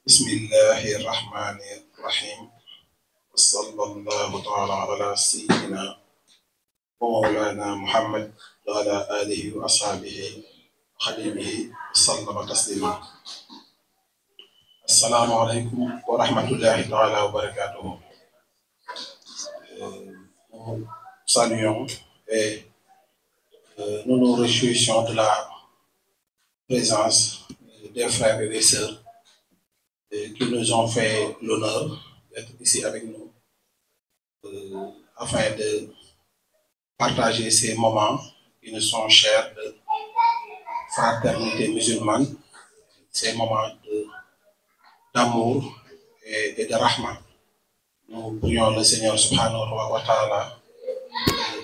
Bismillahirrahmanirrahim. Sallallahu ta'ala ala sayyidina wa mawlana Muhammad wa ala alihi wa ashabihi wa khadimihi sallama taslima. Assalamu alaikum wa rahmatullahi ta'ala wa barakatuhu. Nous saluons et nous nous réjouissons de la présence des frères et des sœurs qui nous ont fait l'honneur d'être ici avec nous afin de partager ces moments qui nous sont chers de fraternité musulmane, ces moments d'amour et de rahma. Nous prions le Seigneur subhanahu wa ta'ala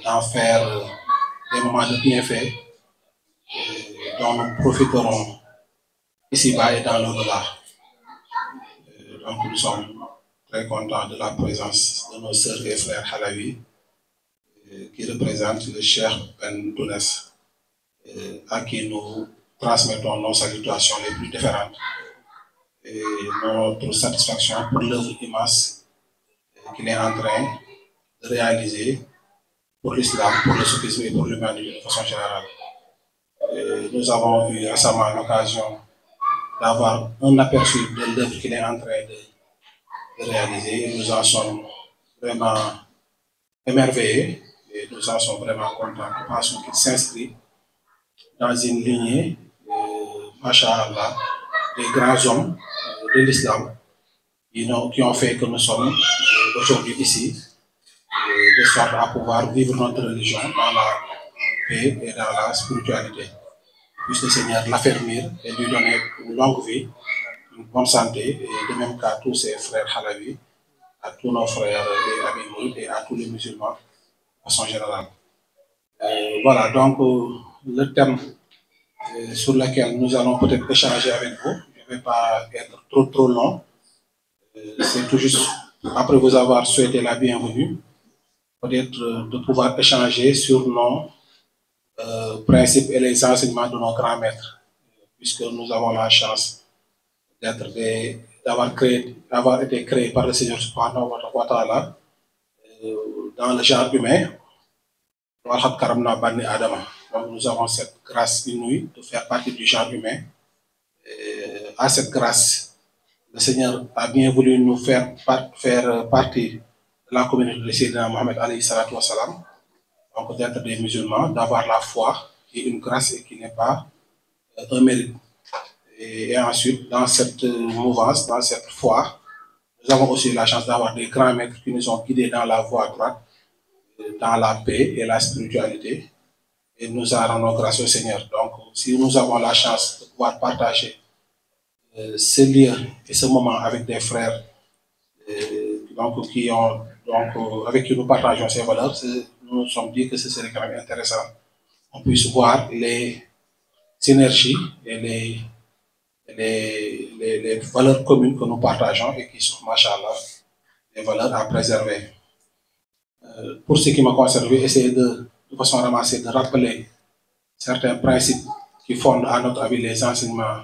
d'en faire des moments de bienfait dont nous profiterons ici-bas et dans l'au-delà. Donc nous sommes très contents de la présence de nos sœurs et frères Halawi qui représentent le Cheikh Ben Tounes, à qui nous transmettons nos salutations les plus différentes et notre satisfaction pour l'œuvre immense qu'il est en train de réaliser pour l'islam, pour le soufisme et pour l'humanité de façon générale. Nous avons eu récemment l'occasion d'avoir un aperçu de l'œuvre qu'il est en train de réaliser. Nous en sommes vraiment émerveillés et nous en sommes vraiment contents. Nous pensons qu'il s'inscrit dans une lignée, masha'Allah, des grands hommes de l'islam qui ont fait que nous sommes aujourd'hui ici, de sorte à pouvoir vivre notre religion dans la paix et dans la spiritualité. Puisse le Seigneur l'affermir et lui donner une longue vie, une bonne santé, et de même qu'à tous ses frères Halawi, à tous nos frères et amis mourides et à tous les musulmans de façon générale. Voilà, donc le thème sur lequel nous allons peut-être échanger avec vous, je ne vais pas être trop long, c'est tout juste, après vous avoir souhaité la bienvenue, peut-être de pouvoir échanger sur nos principes et les enseignements de nos grands maîtres, puisque nous avons la chance d'avoir été créés par le Seigneur subhanahu wa ta'ala dans le genre humain. Donc nous avons cette grâce inouïe de faire partie du genre humain. À cette grâce, le Seigneur a bien voulu nous faire partie de la communauté de Sayyidina Mohammed alayhi salatu wa salam, donc d'être des musulmans, d'avoir la foi qui est une grâce et qui n'est pas un mérite. Et ensuite, dans cette mouvance, dans cette foi, nous avons aussi la chance d'avoir des grands maîtres qui nous ont guidés dans la voie droite, dans la paix et la spiritualité. Et nous en rendons grâce au Seigneur. Donc, si nous avons la chance de pouvoir partager ce lieu et ce moment avec des frères avec qui nous partageons ces valeurs, nous nous sommes dit que ce serait quand même intéressant. On puisse voir les synergies et les valeurs communes que nous partageons et qui sont, machallah, des valeurs à préserver. Pour ce qui m'a concerne, je vais essayer de façon ramassée de rappeler certains principes qui fondent à notre avis les enseignements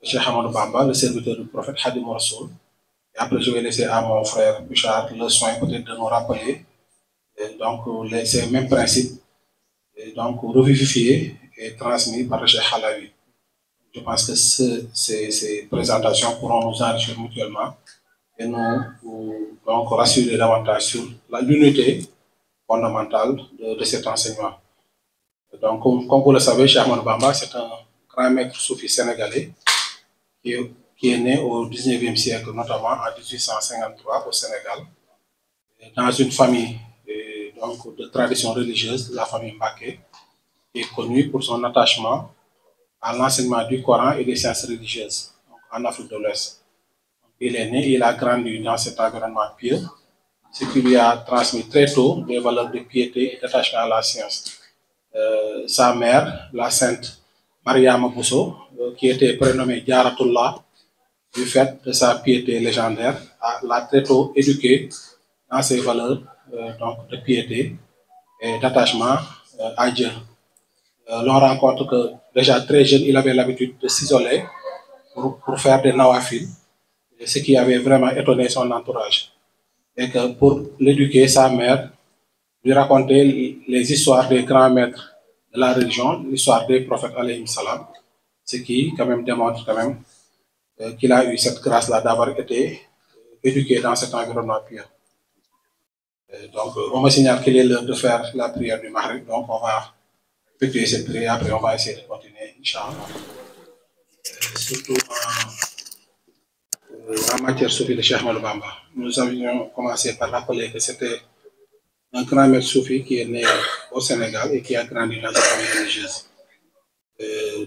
de Cheikh Ahmadou Bamba, le serviteur du prophète Khadim Rassoul. Et après, je vais laisser à mon frère Bouchard le soin peut-être de nous rappeler ces mêmes principes, revivifiés et transmis par le Cheikh Halawi. Je pense que ces présentations pourront nous enrichir mutuellement et nous rassurer davantage sur l'unité fondamentale de cet enseignement. Donc, comme vous le savez, Cheikh Ahmadou Bamba, c'est un grand maître soufi sénégalais qui est né au 19e siècle, notamment en 1853 au Sénégal, dans une famille de tradition religieuse, la famille Mbaké, qui est connue pour son attachement à l'enseignement du Coran et des sciences religieuses en Afrique de l'Ouest. Il est né, il a grandi dans cet environnement pieux, ce qui lui a transmis très tôt des valeurs de piété et d'attachement à la science. Sa mère, la sainte Mariama Bousso, qui était prénommée Diaratullah, du fait de sa piété légendaire, l'a très tôt éduqué dans ses valeurs de piété et d'attachement à Dieu. L'on rencontre que déjà très jeune, il avait l'habitude de s'isoler pour faire des nawafil ce qui avait vraiment étonné son entourage. Et que pour l'éduquer, sa mère lui racontait les histoires des grands maîtres de la religion, l'histoire des prophètes alayhi salam, ce qui quand même démontre quand même qu'il a eu cette grâce-là d'avoir été éduqué dans cet environnement pieux. Donc, on me signale qu'il est l'heure de faire la prière du Maghrib, donc on va effectuer cette prière, après on va essayer de continuer, Inch'Allah. Surtout en matière soufie de Cheikh Ahmadou Bamba. Nous avions commencé par rappeler que c'était un grand maître soufi qui est né au Sénégal et qui a grandi dans une famille religieuse.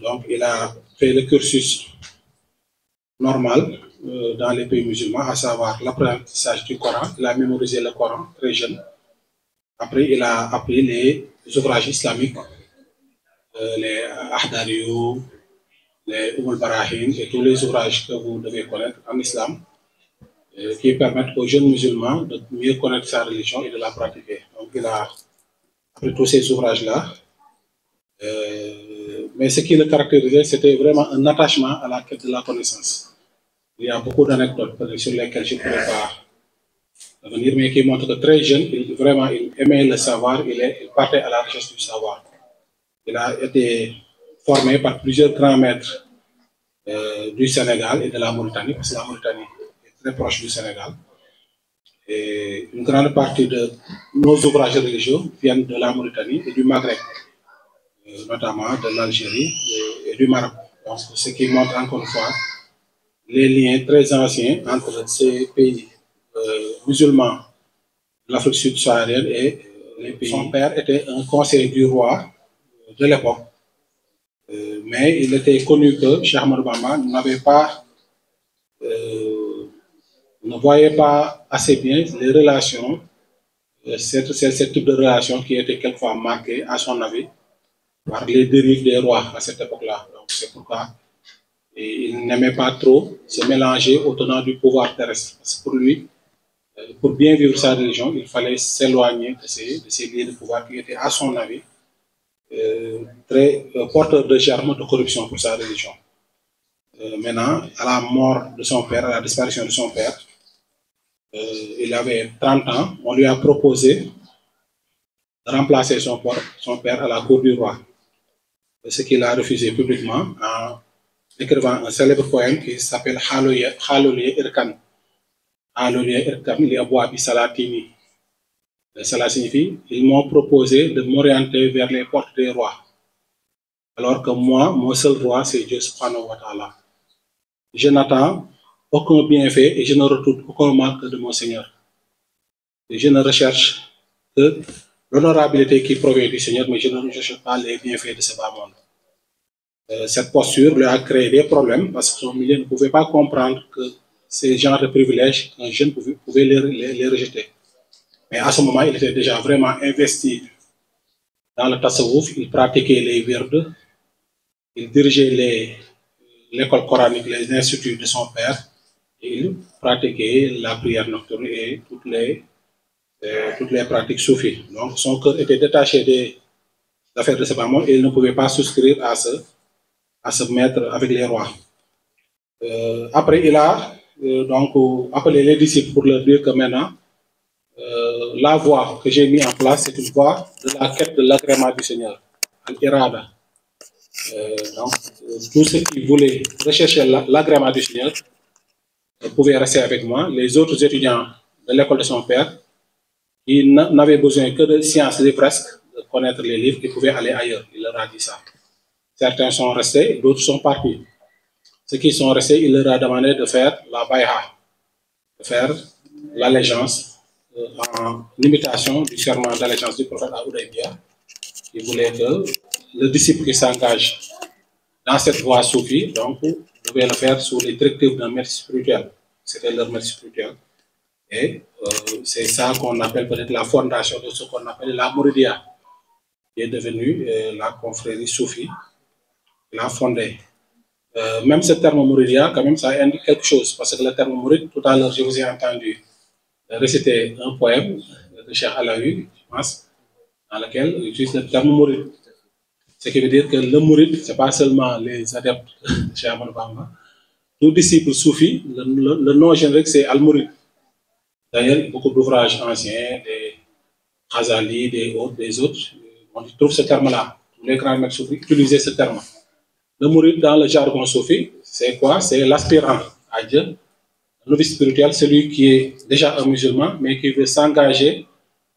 Donc, il a fait le cursus normal dans les pays musulmans, à savoir l'apprentissage du Coran. Il a mémorisé le Coran très jeune. Après, il a appris les ouvrages islamiques, les Ahdariou, les Barahin et tous les ouvrages que vous devez connaître en islam, qui permettent aux jeunes musulmans de mieux connaître sa religion et de la pratiquer. Donc, il a appris tous ces ouvrages-là. Mais ce qui le caractérisait, c'était vraiment un attachement à la quête de la connaissance. Il y a beaucoup d'anecdotes sur lesquelles je ne pourrais pas revenir, mais qui montrent que très jeune, il aimait le savoir, il partait à la recherche du savoir. Il a été formé par plusieurs grands maîtres du Sénégal et de la Mauritanie, parce que la Mauritanie est très proche du Sénégal. Et une grande partie de nos ouvrages religieux viennent de la Mauritanie et du Maghreb, notamment de l'Algérie et du Maroc. Donc, ce qui montre encore une fois les liens très anciens entre ces pays musulmans de l'Afrique subsaharienne et les pays. Son père était un conseiller du roi de l'époque, mais il était connu que Cheikh Ahmadou Bamba ne voyait pas assez bien les relations, ce type de relations qui étaient quelquefois marquées, à son avis, par les dérives des rois à cette époque-là. Donc c'est pourquoi il n'aimait pas trop se mélanger au tenant du pouvoir terrestre. Parce que pour lui, pour bien vivre sa religion, il fallait s'éloigner de ces lieux de pouvoir qui étaient, à son avis, très porteurs de germes de corruption pour sa religion. Maintenant, à la mort de son père, à la disparition de son père, il avait 30 ans, on lui a proposé de remplacer son père à la cour du roi. Ce qu'il a refusé publiquement en écrivant un célèbre poème qui s'appelle Khaloulye Irkan. Khaloulye Irkan, li Abouabi Salatini. Cela signifie, ils m'ont proposé de m'orienter vers les portes des rois. Alors que moi, mon seul roi, c'est Dieu subhanahu wa ta'ala. Je n'attends aucun bienfait et je ne retourne aucun mal que de mon Seigneur. Et je ne recherche que l'honorabilité qui provient du Seigneur, mais je ne recherche pas les bienfaits de ce bas monde. Cette posture lui a créé des problèmes parce que son milieu ne pouvait pas comprendre que ces genres de privilèges, un jeune pouvait les rejeter. Mais à ce moment, il était déjà vraiment investi dans le tasawwuf, il pratiquait les virdes, il dirigeait l'école coranique, les instituts de son père, et il pratiquait la prière nocturne et toutes les pratiques soufis. Donc son cœur était détaché des affaires de ce bas monde et il ne pouvait pas souscrire à se mettre avec les rois. Après, il a donc appelé les disciples pour leur dire que maintenant, la voie que j'ai mise en place, c'est une voie de la quête de l'agrément du Seigneur, al-irada. Donc, tous ceux qui voulaient rechercher l'agrément du Seigneur pouvaient rester avec moi. Les autres étudiants de l'école de son père, ils n'avaient besoin que de sciences livresques, de connaître les livres, ils pouvaient aller ailleurs. Il leur a dit ça. Certains sont restés, d'autres sont partis. Ceux qui sont restés, il leur a demandé de faire la bayha, de faire l'allégeance en imitation du serment d'allégeance du prophète à Houdaïbia. Il voulait que le disciple qui s'engage dans cette voie soufie, donc, devait le faire sous les directives d'un maître spirituel. C'était leur maître spirituel. Et c'est ça qu'on appelle peut-être la fondation de ce qu'on appelle la Mouridia, qui est devenue la confrérie soufie, l'a fondée. Même ce terme Mouridia, quand même, ça indique quelque chose, parce que le terme Mourid, tout à l'heure, je vous ai entendu réciter un poème de Cheikh Alaoui, je pense, dans lequel il utilise le terme Mourid. Ce qui veut dire que le Mourid, ce n'est pas seulement les adeptes de Cheikh Ahmadou Bamba, tout disciple soufi, le nom générique c'est Al-Mourid. D'ailleurs, beaucoup d'ouvrages anciens, des Ghazali, des autres, on trouve ce terme-là. Les grands maîtres soufis utilisaient ce terme. Le Mourid dans le jargon soufi, c'est quoi? C'est l'aspirant à Dieu. Le novice spirituel, celui qui est déjà un musulman, mais qui veut s'engager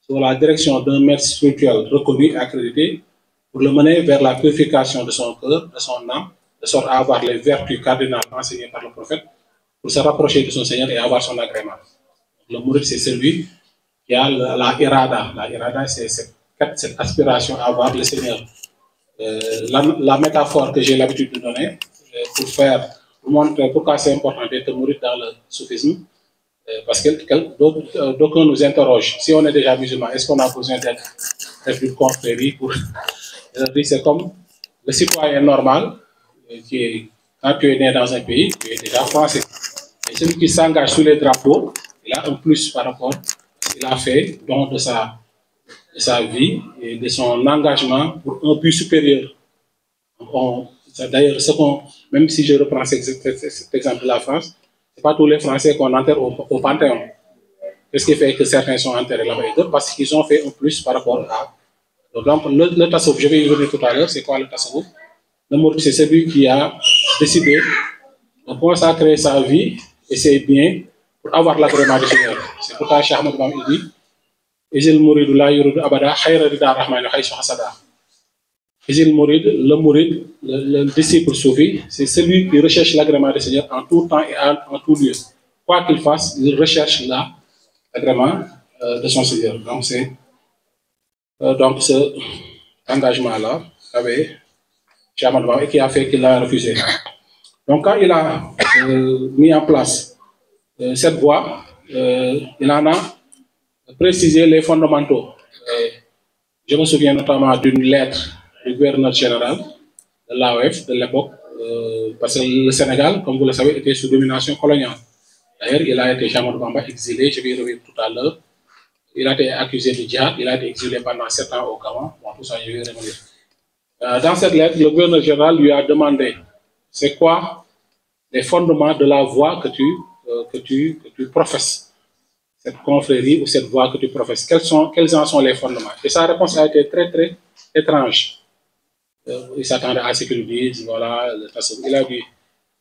sur la direction d'un maître spirituel reconnu et accrédité pour le mener vers la purification de son cœur, de son âme, de sorte à avoir les vertus cardinales enseignées par le prophète, pour se rapprocher de son Seigneur et avoir son agrément. Le Mourid, c'est celui qui a la irada. La irada, c'est cette aspiration à avoir le Seigneur. La métaphore que j'ai l'habitude de donner pour montrer pourquoi c'est important d'être Mouride dans le soufisme, parce que d'aucuns nous interrogent. Si on est déjà musulman, est-ce qu'on a besoin d'être d'une confrérie pour... C'est comme le citoyen normal, quand tu es né dans un pays, tu es déjà français. Et celui qui s'engage sous les drapeaux, il a un plus par rapport à ce qu'il a fait, donc de sa vie et de son engagement pour un but supérieur. D'ailleurs, même si je reprends cet exemple de la France, ce n'est pas tous les Français qu'on enterre au Panthéon. Qu'est-ce qui fait que certains sont enterrés là-bas et d'autres? Parce qu'ils ont fait un plus par rapport à... Donc, le tasawwuf, je vais y revenir tout à l'heure, c'est quoi le tasawwuf? Le Mourid, c'est celui qui a décidé de consacrer sa vie et ses biens pour avoir l'agrément du Seigneur. C'est pourquoi Cheikh Ahmadou Bamba dit Isil Mouridou la yuridu abada khayra rida rahmani haysu hasada. Isil Mourid, le disciple soufi, c'est celui qui recherche l'agrément du Seigneur en tout temps et en tout lieu. Quoi qu'il fasse, il recherche l'agrément de son Seigneur. Donc, c'est ce engagement-là avait Cheikh Ahmadou Bamba et qui a fait qu'il a refusé. Donc, quand il a mis en place cette voie, il en a précisé les fondamentaux. Je me souviens notamment d'une lettre du gouverneur général de l'AOF de l'époque, parce que le Sénégal, comme vous le savez, était sous domination coloniale. D'ailleurs, il a été Cheikh Ahmadou Bamba exilé, je vais y revenir tout à l'heure. Il a été accusé de djihad, il a été exilé pendant 7 ans au Gabon. Bon, tout ça, je vais y revenir. Dans cette lettre, le gouverneur général lui a demandé c'est quoi les fondements de la voie que tu professes, cette confrérie ou cette voie que tu professes. Quels en sont les fondements? Et sa réponse a été très, très étrange. Il s'attendait à ce qu'il dise, voilà, il a dit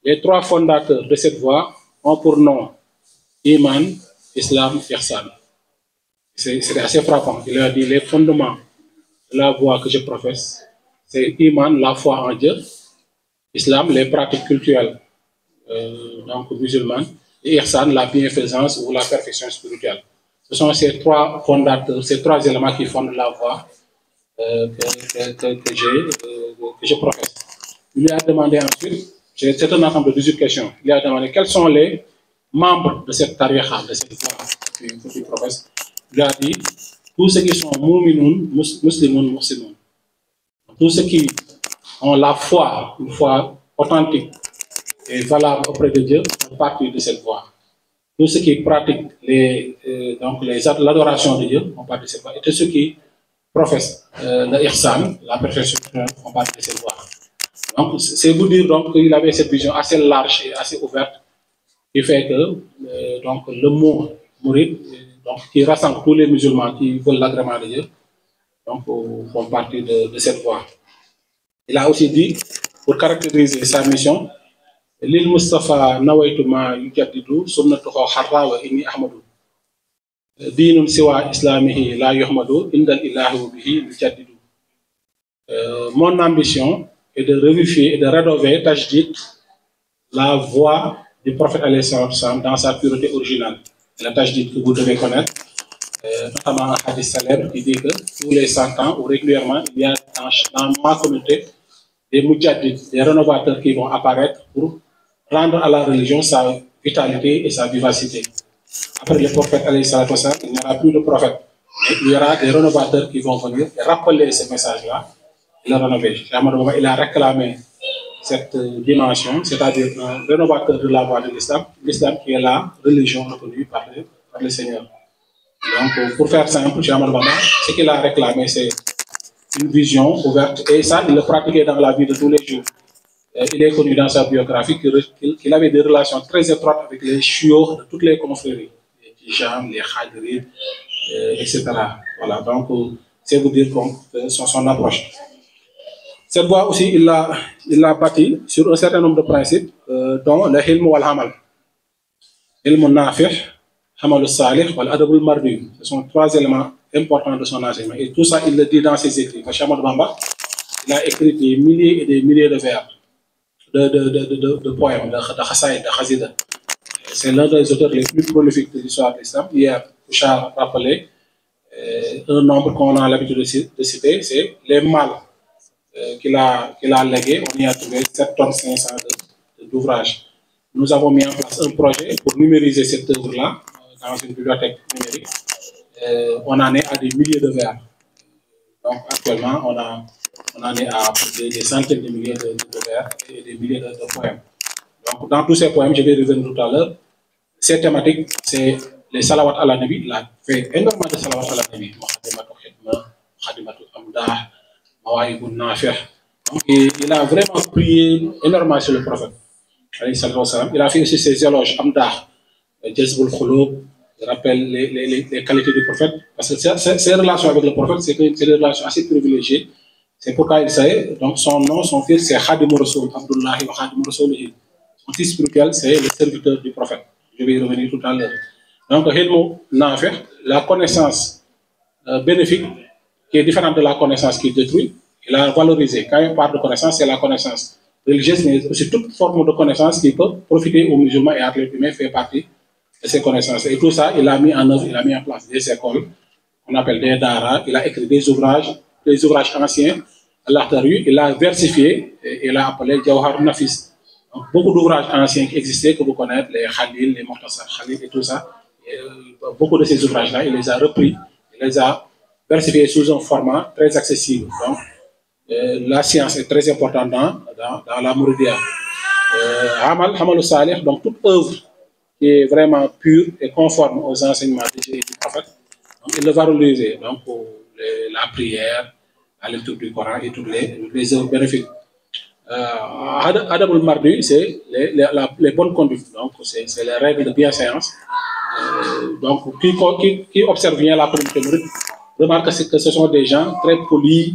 les 3 fondateurs de cette voie ont pour nom Iman, Islam, Ihsan. C'est assez frappant. Il a dit les fondements de la voie que je professe, c'est Iman, la foi en Dieu, Islam, les pratiques culturelles, donc musulmanes, et Ihsan, la bienfaisance ou la perfection spirituelle. Ce sont ces 3 fondateurs, ces 3 éléments qui fondent la voie que je professe. Il lui a demandé ensuite, c'est un ensemble de 18 questions, il lui a demandé quels sont les membres de cette tariqa, de cette voie que tu professes. Il lui a dit tous ceux qui sont mu'minoun, muslimoun, muhsinoun. Tous ceux qui ont la foi, une foi authentique et valable auprès de Dieu, font partie de cette voie. Tous ceux qui pratiquent l'adoration de Dieu font partie de cette voie. Et tous ceux qui professent le ihsan, la perfection, font partie de cette voie. Donc, c'est vous dire qu'il avait cette vision assez large et assez ouverte qui fait que le mot Mourid, qui rassemble tous les musulmans qui veulent l'agrément de Dieu, font partie de cette voie. Il a aussi dit, pour caractériser sa mission, Lil Mustafa nawaitu ma yujaddidu sunnatuhu harra wa inni ahmadu. Dinun siwa islamihi la yuhmadu indal ilahi bihi yujaddidu. Mon ambition est de revivifier et de rénover tajdid la voie du prophète alayhi salam dans sa pureté originale. La tajdid que vous devez connaître, notamment un hadith célèbre qui dit que tous les 100 ans ou régulièrement, il y a dans ma communauté des mujaddid, des rénovateurs qui vont apparaître pour rendre à la religion sa vitalité et sa vivacité. Après le prophète alayhi salatu wassalam, il n'y aura plus de prophète. Mais il y aura des rénovateurs qui vont venir et rappeler ces messages-là et les rénover. Il a réclamé cette dimension, c'est-à-dire un rénovateur de la voie de l'islam, l'islam qui est la religion reconnue par le Seigneur. Donc, pour faire simple, ce qu'il a réclamé, c'est une vision ouverte, et ça, il le pratiquait dans la vie de tous les jours. Il est connu dans sa biographie qu'il avait des relations très étroites avec les chiots de toutes les confréries, les Tijans, les Khadirites, etc. Voilà, donc c'est vous dire son approche. Cette voie aussi, il l'a bâti sur un certain nombre de principes, dont le hilm wal hamal. Hilm al-nafi', hamal al-salih, wal adab al-mardi. Ce sont 3 éléments importants de son enseignement. Et tout ça, il le dit dans ses écrits. Cheikh Ahmadou Bamba, il a écrit des milliers et des milliers de vers, de poèmes, de khassaïd, de khazida. C'est l'un des auteurs les plus prolifiques de l'histoire de l'islam. Hier, Bouchard a rappelé un nombre qu'on a l'habitude de citer, c'est les mâles qu'il a légués. On y a trouvé 7 tonnes 500 d'ouvrages. Nous avons mis en place un projet pour numériser cette œuvre-là dans une bibliothèque numérique. On en est à des milliers de vers. Donc actuellement, on en est à des centaines de milliers de vers et des milliers de poèmes. Donc dans tous ces poèmes, je vais revenir tout à l'heure, ces thématiques, c'est les salawats à la Nabi. Il a fait énormément de salawats à la Nabi. Khadimatul Khidma, Khadimatul Amdah, Mawaïboun Nafih. Donc il a vraiment prié énormément sur le prophète. Il a fait aussi ses éloges, Amdah, Jazbul Khouloub, je rappelle les qualités du prophète. Parce que ses relations avec le prophète, c'est des relations assez privilégiées. C'est pourquoi il sait, donc son nom, son fils, c'est Khadim Rasoul, Abdullahi wa Khadim Rasoul. Son fils spirituel, c'est le serviteur du prophète. Je vais y revenir tout à l'heure. Donc, Hilm Nafih, la connaissance bénéfique, qui est différente de la connaissance qui détruit, il a valorisé. Quand il parle de connaissance, c'est la connaissance religieuse, mais aussi toute forme de connaissance qui peut profiter aux musulmans et à l'être humain fait partie de ces connaissances. Et tout ça, il a mis en œuvre, il a mis en place des écoles, qu'on appelle des dara, il a écrit des ouvrages anciens, il a versifié et il a appelé Jawhar Nafis. Donc, beaucoup d'ouvrages anciens qui existaient, que vous connaissez, les Khalil, les Mukhtasar Khalil et tout ça, beaucoup de ces ouvrages-là, il les a repris, il les a versifiés sous un format très accessible. Donc, la science est très importante dans la Mouridia. Hamal al-Salih, donc toute œuvre qui est vraiment pure et conforme aux enseignements du prophète, donc il le valoriser. Donc, la prière, la lecture du Coran et toutes les œuvres bénéfiques. Adab al-Mardi, c'est les bonnes conduites, donc c'est les règles de bienséance. Donc, qui observe bien la communauté mouride remarque que ce sont des gens très polis,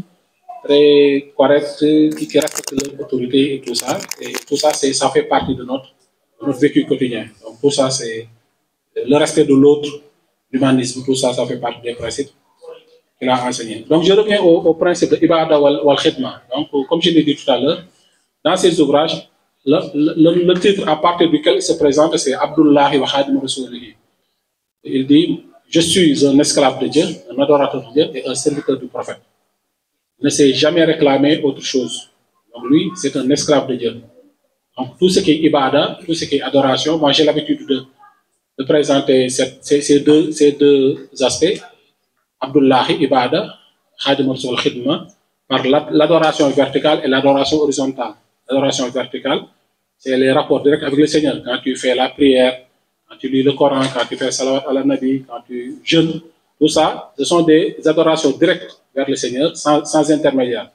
très corrects, qui respectent leur autorité et tout ça. Et tout ça, ça fait partie de notre vécu quotidien. Donc, tout ça, c'est le respect de l'autre, l'humanisme, tout ça, ça fait partie des principes qu'il a enseignés. Donc, je reviens au principe de Ibada wal Khidma. Donc, comme je l'ai dit tout à l'heure, dans ces ouvrages, le titre à partir duquel il se présente, c'est Abdullahi wa Khadim Rasulihi. Il dit, je suis un esclave de Dieu, un adorateur de Dieu et un serviteur du prophète. Il ne s'est jamais réclamé autre chose. Donc lui, c'est un esclave de Dieu. Donc tout ce qui est ibada, tout ce qui est adoration, moi j'ai l'habitude de présenter ces deux aspects, Abdullahi, ibada, Khadim Rasul Khidma, par l'adoration verticale et l'adoration horizontale. L'adoration verticale, c'est les rapports directs avec le Seigneur. Quand tu fais la prière, quand tu lis le Coran, quand tu fais salawat à la Nabi, quand tu jeûnes, tout ça, ce sont des adorations directes vers le Seigneur, sans intermédiaire.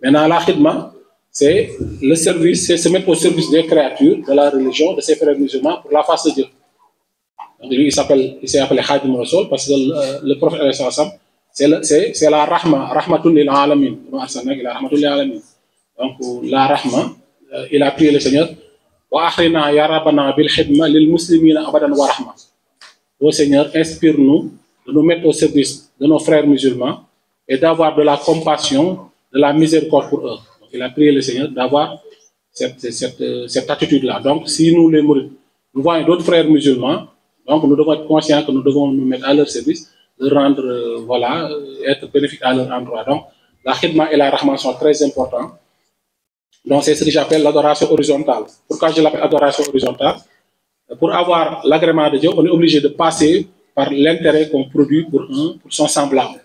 Maintenant, la khidma, c'est le service, c'est se mettre au service des créatures, de la religion, de ses frères musulmans, pour la face de Dieu. Donc, lui, il s'est appelé Khadim Rasoul, parce que le prophète, c'est la rahma, rahmatul lil alamin. Donc, la rahma, il a prié le Seigneur. Ô Seigneur, inspire-nous de nous mettre au service de nos frères musulmans et d'avoir de la compassion, de la miséricorde pour eux. Donc, il a prié le Seigneur d'avoir cette attitude-là. Donc, si nous, les mourides, nous voyons d'autres frères musulmans, donc nous devons être conscients que nous devons nous mettre à leur service, de rendre, être bénéfiques à leur endroit. Donc, la khidma et la rahma sont très importants. Donc, c'est ce que j'appelle l'adoration horizontale. Pourquoi je l'appelle adoration horizontale? Pour avoir l'agrément de Dieu, on est obligé de passer par l'intérêt qu'on produit pour son semblable.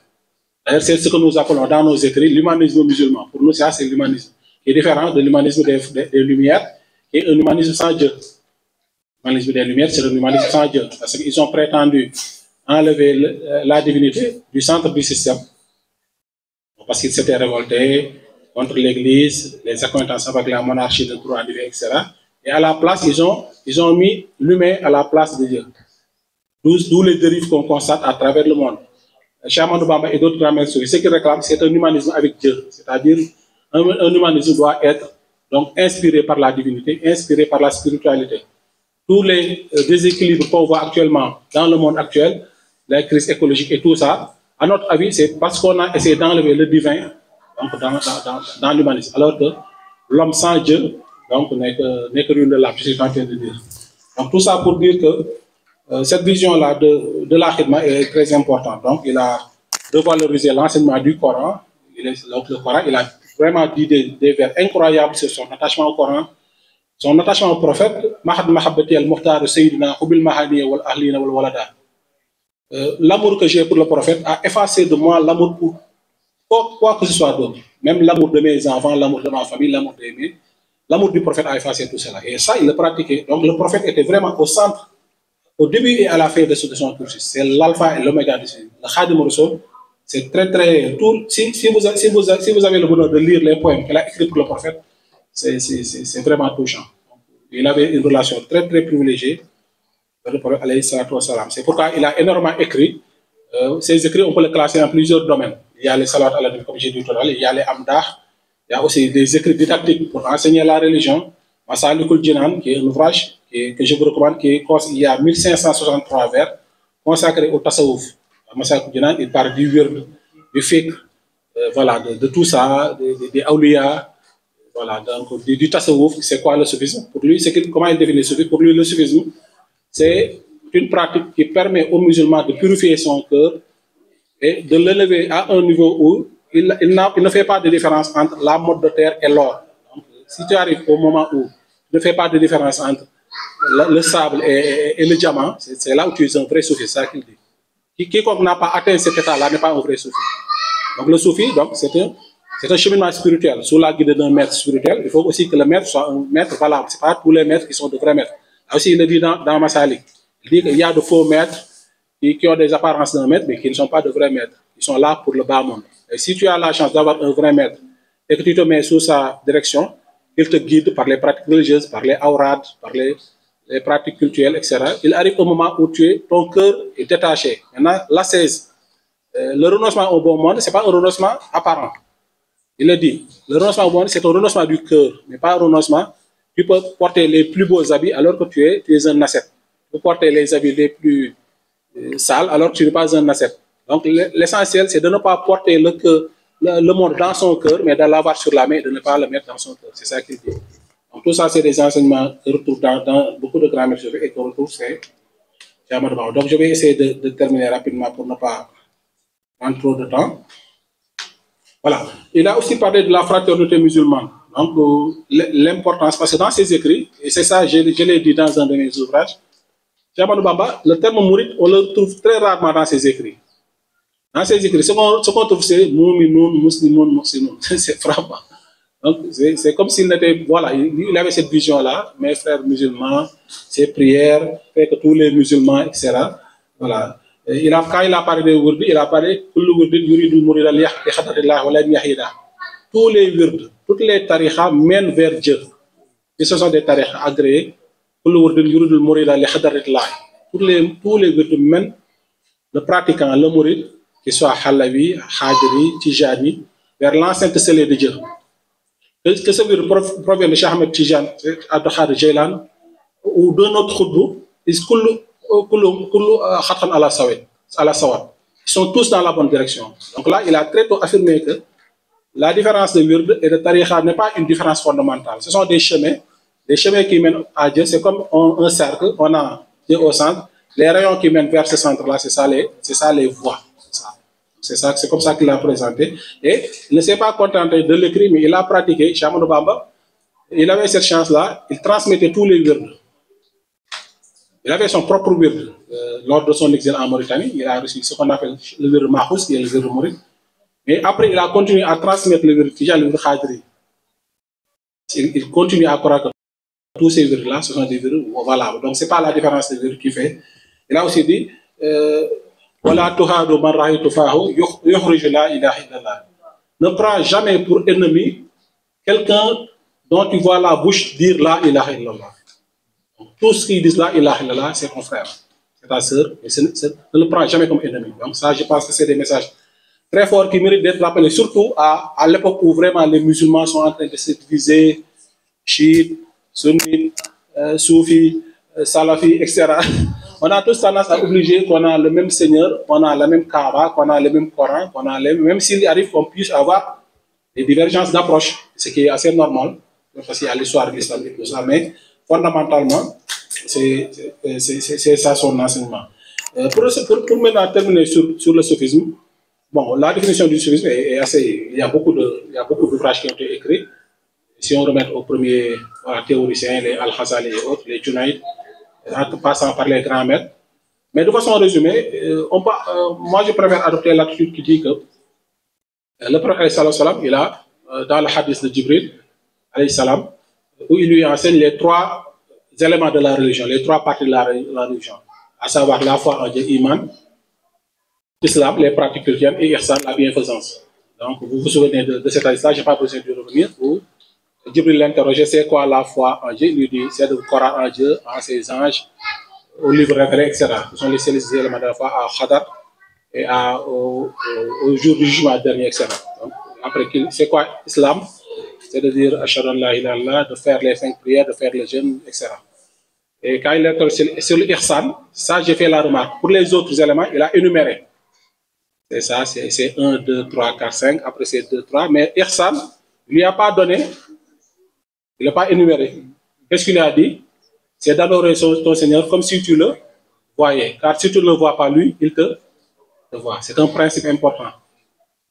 D'ailleurs, c'est ce que nous appelons dans nos écrits l'humanisme musulman. Pour nous, ça, c'est l'humanisme qui est différent de l'humanisme des Lumières, qui est un humanisme sans Dieu. L'humanisme des Lumières, c'est l'humanisme sans Dieu. Parce qu'ils ont prétendu enlever la divinité du centre du système. Parce qu'ils s'étaient révoltés contre l'Église, les accointances avec la monarchie de droit divin, etc. Et à la place, ils ont mis l'humain à la place de Dieu. D'où les dérives qu'on constate à travers le monde. Cheikh Ahmadou Bamba et d'autres grands maîtres, ce qu'ils réclament, c'est un humanisme avec Dieu. C'est-à-dire, un humanisme doit être donc inspiré par la divinité, inspiré par la spiritualité. Tous les déséquilibres qu'on voit actuellement dans le monde actuel, la crise écologique et tout ça, à notre avis, c'est parce qu'on a essayé d'enlever le divin donc dans l'humanisme. Alors que l'homme sans Dieu n'est que ruine de l'âme, je suis en train de dire. Donc tout ça pour dire que cette vision-là de la khidma est très importante. Donc il a revalorisé l'enseignement du Coran. Donc le Coran, il a vraiment dit des vers incroyables sur son attachement au Coran, son attachement au prophète. L'amour que j'ai pour le prophète a effacé de moi l'amour pour quoi que ce soit d'autre. Même l'amour de mes enfants, l'amour de ma famille, l'amour d'aimer. L'amour du prophète a effacé tout cela. Et ça, il le pratiquait. Donc le prophète était vraiment au centre, au début et à la fin de son cursus. C'est l'alpha et l'oméga du Seigneur. Le Khadim Rassoul, c'est très, très... Si vous avez le bonheur de lire les poèmes qu'il a écrits pour le prophète, c'est vraiment touchant. Il avait une relation très, très privilégiée avec le prophète. C'est pourquoi il a énormément écrit. Ces écrits, on peut les classer en plusieurs domaines. Il y a les salawat à la nabi, comme j'ai dit tout à l'heure, il y a les amdah, il y a aussi des écrits didactiques pour enseigner la religion. Masalikul Jinan, qui est un ouvrage que je vous recommande, il y a 1563 vers consacrés au tasawuf. Masalikul Jinan, il parle du wird, du fiqh, voilà, de tout ça, des awliya, voilà, donc du tasawuf. C'est quoi le soufisme? Pour lui, comment il définit le soufisme? Pour lui, le soufisme, c'est une pratique qui permet aux musulmans de purifier son cœur et de l'élever à un niveau où il ne fait pas de différence entre la mode de terre et l'or. Si tu arrives au moment où il ne fait pas de différence entre le sable et le diamant, c'est là où tu es un vrai soufi, c'est ça qu'il dit. Quiconque n'a pas atteint cet état-là n'est pas un vrai soufi. Donc le soufi, c'est un cheminement spirituel. Sous la guide d'un maître spirituel, il faut aussi que le maître soit un maître valable. Ce n'est pas tous les maîtres qui sont de vrais maîtres. Là aussi, il le dit dans Masalik. Il dit qu'il y a de faux maîtres qui ont des apparences d'un maître, mais qui ne sont pas de vrais maîtres. Ils sont là pour le bas monde. Et si tu as la chance d'avoir un vrai maître et que tu te mets sous sa direction, il te guide par les pratiques religieuses, par les awrad, par les pratiques culturelles, etc. Il arrive au moment où ton cœur est détaché. Maintenant, l'ascèse, le renoncement au bon monde, ce n'est pas un renoncement apparent. Il le dit. Le renoncement au bon monde, c'est un renoncement du cœur, mais pas un renoncement. Tu peux porter les plus beaux habits alors que tu es un ascète. Tu peux porter les habits les plus sales alors que tu n'es pas un ascète. Donc l'essentiel, c'est de ne pas porter le monde dans son cœur, mais de l'avoir sur la main et de ne pas le mettre dans son cœur. C'est ça qu'il dit. Donc tout ça, c'est des enseignements que retrouve dans beaucoup de grammaires et qu'on retrouve c'est Ahmadou Bamba. Donc je vais essayer de terminer rapidement pour ne pas prendre trop de temps. Voilà. Il a aussi parlé de la fraternité musulmane. Donc l'importance, parce que dans ses écrits, et c'est ça, je l'ai dit dans un de mes ouvrages, Ahmadou Bamba, le terme mouride, on le trouve très rarement dans ses écrits. Dans ses écrits, ce qu'on trouve, c'est Mouminoun, Muslimoun, Muslimoun. C'est frappant. Donc, c'est comme s'il n'était. Voilà, il avait cette vision-là, mes frères musulmans, ses prières, fait que tous les musulmans, etc. Voilà. Quand il a parlé de Wurdi, il a parlé tous les Wurdi, toutes les tarikhas mènent vers Dieu. Et ce sont des tarikhas agréés. Tous les Wurdi mènent le pratiquant, le Mourid, qu'il soit Halawi, Hadri, Tijani, vers l'enceinte scellée de Dieu. Que ce virus provient de Cheikh Ahmed Tijan, Abdul Khadir Jailan, ou de notre khutbou, ils sont tous dans la bonne direction. Donc là, il a très tôt affirmé que la différence de wird et de tariqa n'est pas une différence fondamentale. Ce sont des chemins qui mènent à Dieu. C'est comme un cercle, on a Dieu au centre. Les rayons qui mènent vers ce centre-là, c'est ça les voies. C'est comme ça qu'il l'a présenté. Et il ne s'est pas contenté de l'écrire, mais il a pratiqué. Cheikh Ahmadou Bamba, il avait cette chance-là, il transmettait tous les wirds. Il avait son propre wird. Lors de son exil en Mauritanie, il a reçu ce qu'on appelle le wird Mahous, qui est le wird Mourid. Mais après, il a continué à transmettre le wird Tijan, le wird Khadri. Il continue à croire que tous ces wirds-là, ce sont des wirds valables. Donc, ce n'est pas la différence des wirds qu'il fait. Il a aussi dit ne prends jamais pour ennemi quelqu'un dont tu vois la bouche dire la ilaha illallah. Donc, tous ceux qui disent la ilaha illallah, c'est ton frère, c'est ta sœur, et ne le prends jamais comme ennemi. Donc ça, je pense que c'est des messages très forts qui méritent d'être rappelés, surtout à l'époque où vraiment les musulmans sont en train de se diviser, chiites, sunnites, soufis, salafis, etc. On a tous tendance à obliger qu'on a le même Seigneur, qu'on a la même Kaaba, qu'on a le même Coran, qu'on a même s'il arrive qu'on puisse avoir des divergences d'approche, ce qui est assez normal, parce qu'il y a l'histoire de l'islam et tout ça, mais fondamentalement, c'est ça son enseignement. Pour maintenant terminer sur le soufisme, bon, la définition du soufisme est assez. Il y a beaucoup d'ouvrages qui ont été écrits. Si on remet aux premiers théoriciens, les Al-Ghazali et autres, les Junaïd, en passant par les grands maîtres. Mais de façon résumée, moi je préfère adopter l'attitude qui dit que le prophète sallam, il a, dans le hadith de Jibril, salam, où il lui enseigne les 3 éléments de la religion, les 3 parties de la religion, à savoir la foi en Dieu, Iman, Islam, les pratiques chrétiennes, et Ihsan, la bienfaisance. Donc vous vous souvenez de cet hadith-là, je n'ai pas besoin de revenir. Où Jibril l'interrogeait, c'est quoi la foi en Dieu? Il lui dit, c'est de croire en Dieu, en ses anges, au livre révélé, etc. Ce sont les éléments de la foi à Khadar et au jour du jugement dernier, etc. Donc, après, c'est quoi l'islam? C'est de dire Ashhadu an la ilaha illallah, de faire les 5 prières, de faire le jeûne, etc. Et quand il est sur l'Ihsan, ça j'ai fait la remarque. Pour les autres éléments, il a énuméré. C'est ça, c'est 1, 2, 3, 4, 5, après c'est 2, 3. Mais Ihsan, il ne lui a pas donné, il n'a pas énuméré. Qu'est-ce qu'il a dit? C'est d'adorer ton Seigneur comme si tu le voyais. Car si tu ne le vois pas lui, il te voit. C'est un principe important.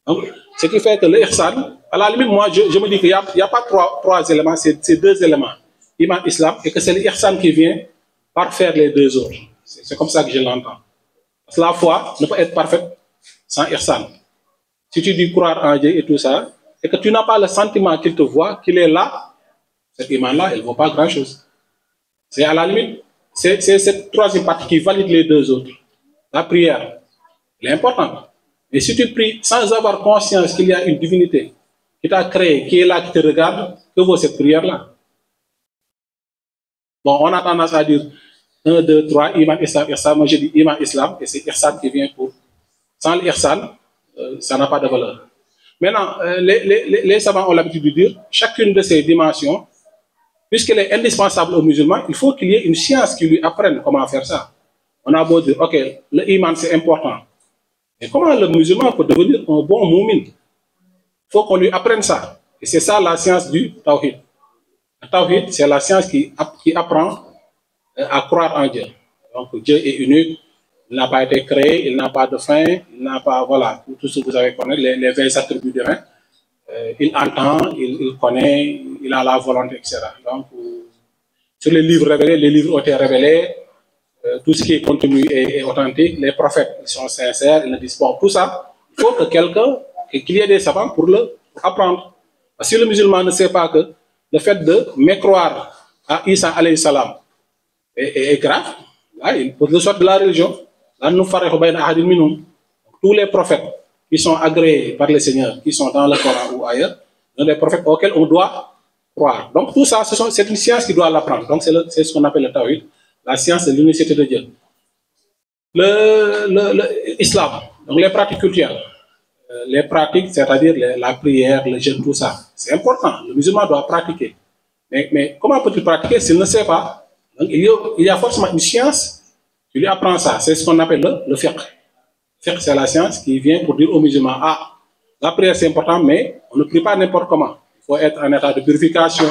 Donc, ce qui fait que le Ihsan, à la limite, moi, je me dis qu'il n'y a pas 3 éléments, c'est 2 éléments. Iman, Islam, et que c'est le Ihsan qui vient parfaire les 2 autres. C'est comme ça que je l'entends. Parce que la foi ne peut être parfaite sans Ihsan. Si tu dis croire en Dieu et tout ça, et que tu n'as pas le sentiment qu'il te voit, qu'il est là, cet iman-là, il ne vaut pas grand-chose. C'est à la limite, c'est cette 3e partie qui valide les 2 autres. La prière, elle est importante. Et si tu pries sans avoir conscience qu'il y a une divinité qui t'a créé, qui est là, qui te regarde, que vaut cette prière-là? Bon, on a tendance à dire 1, 2, 3, Iman, Islam, Ihsan. Moi, je dis Iman, Islam, et c'est Ihsan qui vient pour. Sans l'Ihsan, ça n'a pas de valeur. Maintenant, les savants ont l'habitude de dire chacune de ces dimensions, puisqu'elle est indispensable aux musulmans, il faut qu'il y ait une science qui lui apprenne comment faire ça. On a beau dire, ok, le iman c'est important. Et comment le musulman peut devenir un bon moumin? Il faut qu'on lui apprenne ça. Et c'est ça la science du tawhid. Le tawhid, c'est la science qui apprend à croire en Dieu. Donc Dieu est unique, il n'a pas été créé, il n'a pas de fin, il n'a pas, voilà, tout ce que vous avez connu, les 20 attributs divins. Il entend, il connaît, il a la volonté, etc. Donc, sur les livres révélés, les livres ont été révélés, tout ce qui est contenu est authentique, les prophètes ils sont sincères, ils ne disent pas tout ça. Il faut que qu'il y ait des savants pour apprendre. Parce que si le musulman ne sait pas que le fait de mécroire à Isa alayhi salam est grave, là, il peut le sortir de la religion. Là, nous farons tous les prophètes qui sont agréés par le Seigneur, qui sont dans le Coran ou ailleurs, sont des prophètes auxquels on doit croire. Donc tout ça, c'est une science qui doit l'apprendre. Donc c'est ce qu'on appelle le tawhid, la science de l'unicité de Dieu. L'islam, donc les pratiques culturelles, les pratiques, c'est-à-dire la prière, le jeûne, tout ça, c'est important. Le musulman doit pratiquer. Mais comment peut-il pratiquer s'il ne sait pas? Donc il y a forcément une science qui lui apprend ça. C'est ce qu'on appelle le fiqh. C'est la science qui vient pour dire aux musulmans, la prière c'est important, mais on ne prie pas n'importe comment. Il faut être en état de purification.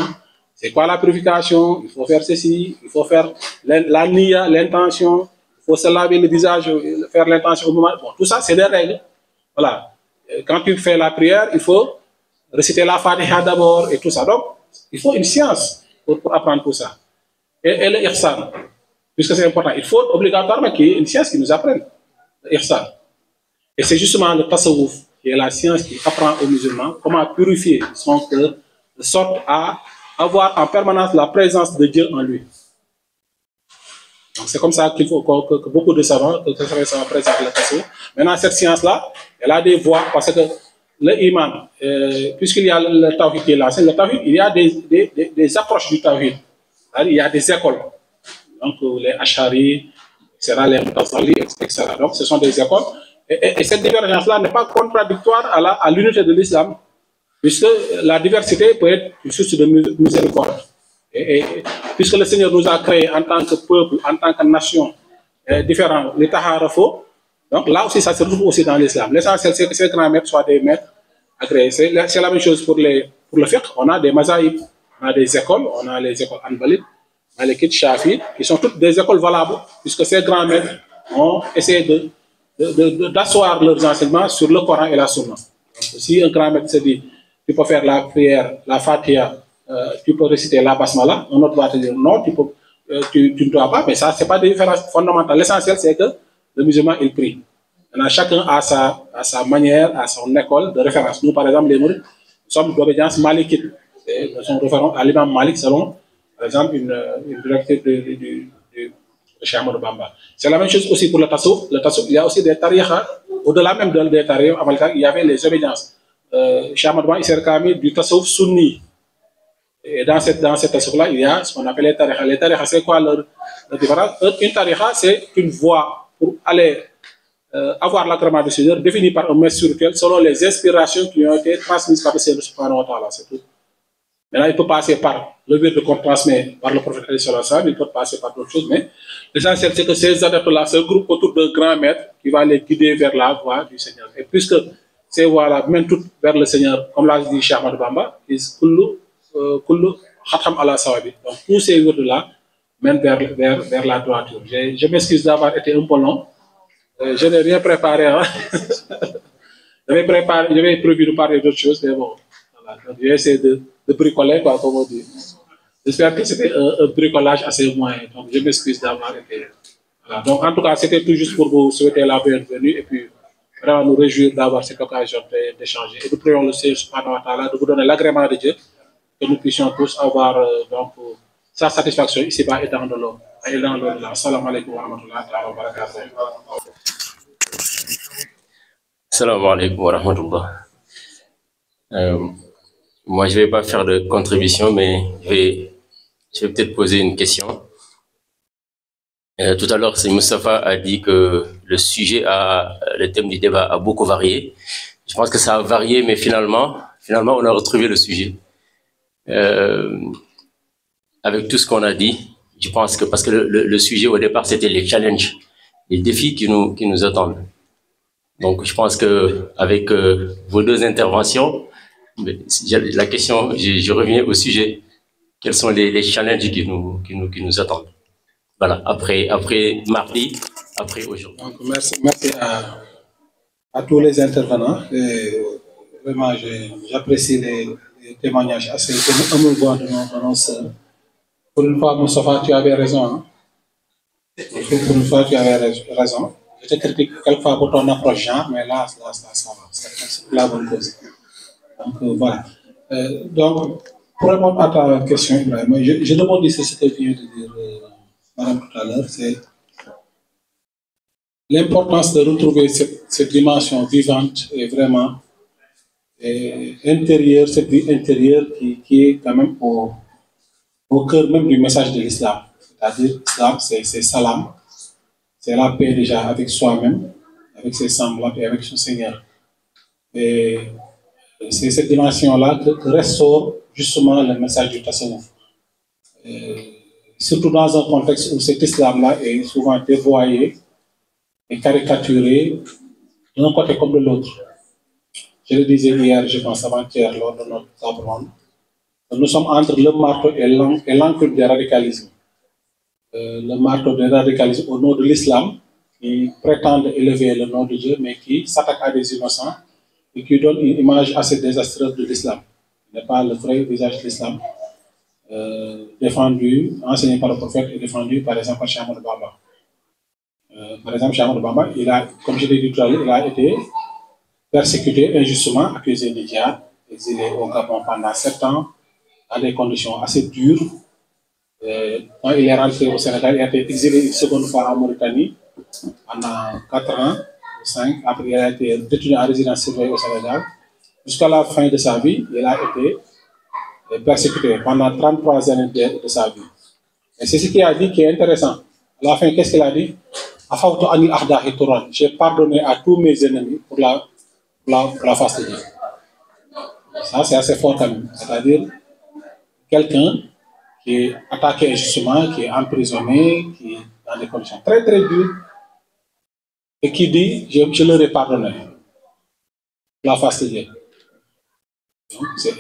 C'est quoi la purification? Il faut faire ceci, il faut faire la niya, l'intention, il faut se laver le visage, faire l'intention au moment. Bon, tout ça, c'est des règles. Voilà. Quand tu fais la prière, il faut réciter la Fatiha d'abord et tout ça. Donc, il faut une science pour apprendre tout ça. Et le ihsan, puisque c'est important, il faut obligatoirement qu'il y ait une science qui nous apprenne. Le ihsan. Et c'est justement le tasawwuf, qui est la science qui apprend aux musulmans comment purifier son cœur de sorte à avoir en permanence la présence de Dieu en lui. Donc c'est comme ça qu'il faut que beaucoup de savants présentent le tasawwuf. Maintenant, cette science-là, elle a des voies, parce que le imam, puisqu'il y a le tawhid qui est là, le tawhid, il y a des approches du tawhid. Il y a des écoles. Donc, les Ashari, les Mutazali, etc. Donc, ce sont des écoles. Et cette divergence-là n'est pas contradictoire à l'unité de l'islam, puisque la diversité peut être une source de miséricorde. Et puisque le Seigneur nous a créés en tant que peuple, en tant que nation, différents, les Taharafo, donc là aussi, ça se retrouve aussi dans l'islam. L'essentiel, c'est que ces grands maîtres soient des maîtres agréés. C'est la même chose pour le fiqh. On a des mazaïb, on a des écoles, on a les écoles anbalites, Malikite, Shafi, qui sont toutes des écoles valables, puisque ces grands maîtres ont essayé d'asseoir leurs enseignements sur le Coran et la Sunna. Donc, si un grand maître se dit, tu peux faire la prière, la Fatiha, tu peux réciter la Basmala, un autre va te dire non, tu ne dois pas, mais ça, ce n'est pas des différences fondamentales. L'essentiel, c'est que le musulman, il prie. Alors, chacun a sa manière, a son école de référence. Nous, par exemple, les Mourides, nous sommes d'obédience malikite. Nous sommes référents à l'imam Malik selon, par exemple, une directive de Cheikh Ahmadou Bamba. C'est la même chose aussi pour le tassouf. Le tassouf, il y a aussi des tariqa. Au-delà même des tariqa, il y avait les obédiences. Cheikh Ahmadou Bamba, il s'est réclamé du tassouf sunni. Et dans cette tassouf-là, il y a ce qu'on appelle les tariqa. Les tariqa, c'est quoi leur différence? Une tariqa, c'est une voie pour aller avoir l'agrément du Seigneur défini par un maître spirituel selon les inspirations qui ont été transmises par le Seigneur subhanahu wa ta'ala. C'est tout. Maintenant, il peut passer par le wird qu'on transmet par le prophète il peut passer par d'autres choses, mais l'essentiel, c'est que ces adeptes-là se groupent autour d'un grand maître qui va les guider vers la voie du Seigneur. Et puisque ces voies-là mènent toutes vers le Seigneur, comme l'a dit Cheikh Ahmadou Bamba, kullu khatam ala sawabi. Donc, tous ces words-là mènent vers la droiture. Je m'excuse d'avoir été un peu long. Je n'ai rien préparé. Hein? J'avais prévu de parler d'autres choses, mais bon, voilà. Donc, j'ai essayé de bricoler, quoi, comme on dit. J'espère que c'était un bricolage assez moyen. Donc, je m'excuse d'avoir été. Voilà. Donc, en tout cas, c'était tout juste pour vous souhaiter la bienvenue et puis vraiment nous réjouir d'avoir cette occasion d'échanger. Et nous prions le Seigneur subhanahu wa ta'ala de vous donner l'agrément de Dieu, que nous puissions tous avoir donc, sa satisfaction ici-bas et dans l'eau. Et dans l'eau. Assalamu alaikum wa rahmatullahi wa barakatuh. Assalamu alaikum wa rahmatullah. Moi, je ne vais pas faire de contribution, mais je vais peut-être poser une question. Tout à l'heure, Moustapha a dit que le thème du débat a beaucoup varié. Je pense que ça a varié, mais finalement, on a retrouvé le sujet. Avec tout ce qu'on a dit, je pense que parce que le sujet au départ, c'était les challenges, les défis qui nous attendent. Donc, je pense que avec vos deux interventions, la question, je reviens au sujet. Quels sont les challenges qui nous attendent? Voilà, après mardi, après aujourd'hui. Donc, merci à tous les intervenants. Et vraiment, j'apprécie les témoignages assez émouvants de nos sœurs. Pour une fois, Moustapha, tu avais raison. Hein? Pour une fois, tu avais raison. Je te critique quelquefois pour ton approche genre, mais là, ça va. C'est la bonne cause. Donc, voilà. Donc, pour répondre à ta question, Ibrahim, je demande ici ce que vient de dire Madame tout à l'heure, c'est l'importance de retrouver cette dimension vivante et vraiment intérieure, cette vie intérieure qui est quand même au cœur même du message de l'islam. C'est-à-dire, l'islam, c'est salam, c'est la paix déjà avec soi-même, avec ses semblables et avec son Seigneur. Et c'est cette dimension-là que restaure justement le message du tasawwuf. Surtout dans un contexte où cet islam-là est souvent dévoyé et caricaturé d'un côté comme de l'autre. Je le disais hier, je pense avant-hier, lors de notre table ronde. Nous sommes entre le marteau et l'enclume du radicalisme. Le marteau du radicalisme au nom de l'islam, qui prétendent élever le nom de Dieu, mais qui s'attaque à des innocents et qui donne une image assez désastreuse de l'islam. Ce n'est pas le vrai visage de l'islam. Défendu, enseigné par le prophète et défendu par exemple par Cheikh Ahmadou Bamba. Par exemple, Cheikh Ahmadou Bamba, comme je l'ai dit tout à l'heure, il a été persécuté injustement, accusé de djihad, exilé au Gabon pendant 7 ans, dans des conditions assez dures. Quand il est rentré au Sénégal, il a été exilé une seconde fois en Mauritanie pendant 4 ans ou 5. Après, il a été détenu en résidence surveillée au Sénégal. jusqu'à la fin de sa vie, il a été persécuté pendant 33 années de sa vie. Et c'est ce qu'il a dit qui est intéressant. À la fin, qu'est-ce qu'il a dit? J'ai pardonné à tous mes ennemis pour la face de Dieu. Ça, c'est assez fort quand même. C'est-à-dire, quelqu'un qui est attaqué injustement, qui est emprisonné, qui est dans des conditions très très dures, et qui dit, je leur ai pardonné pour la face de Dieu.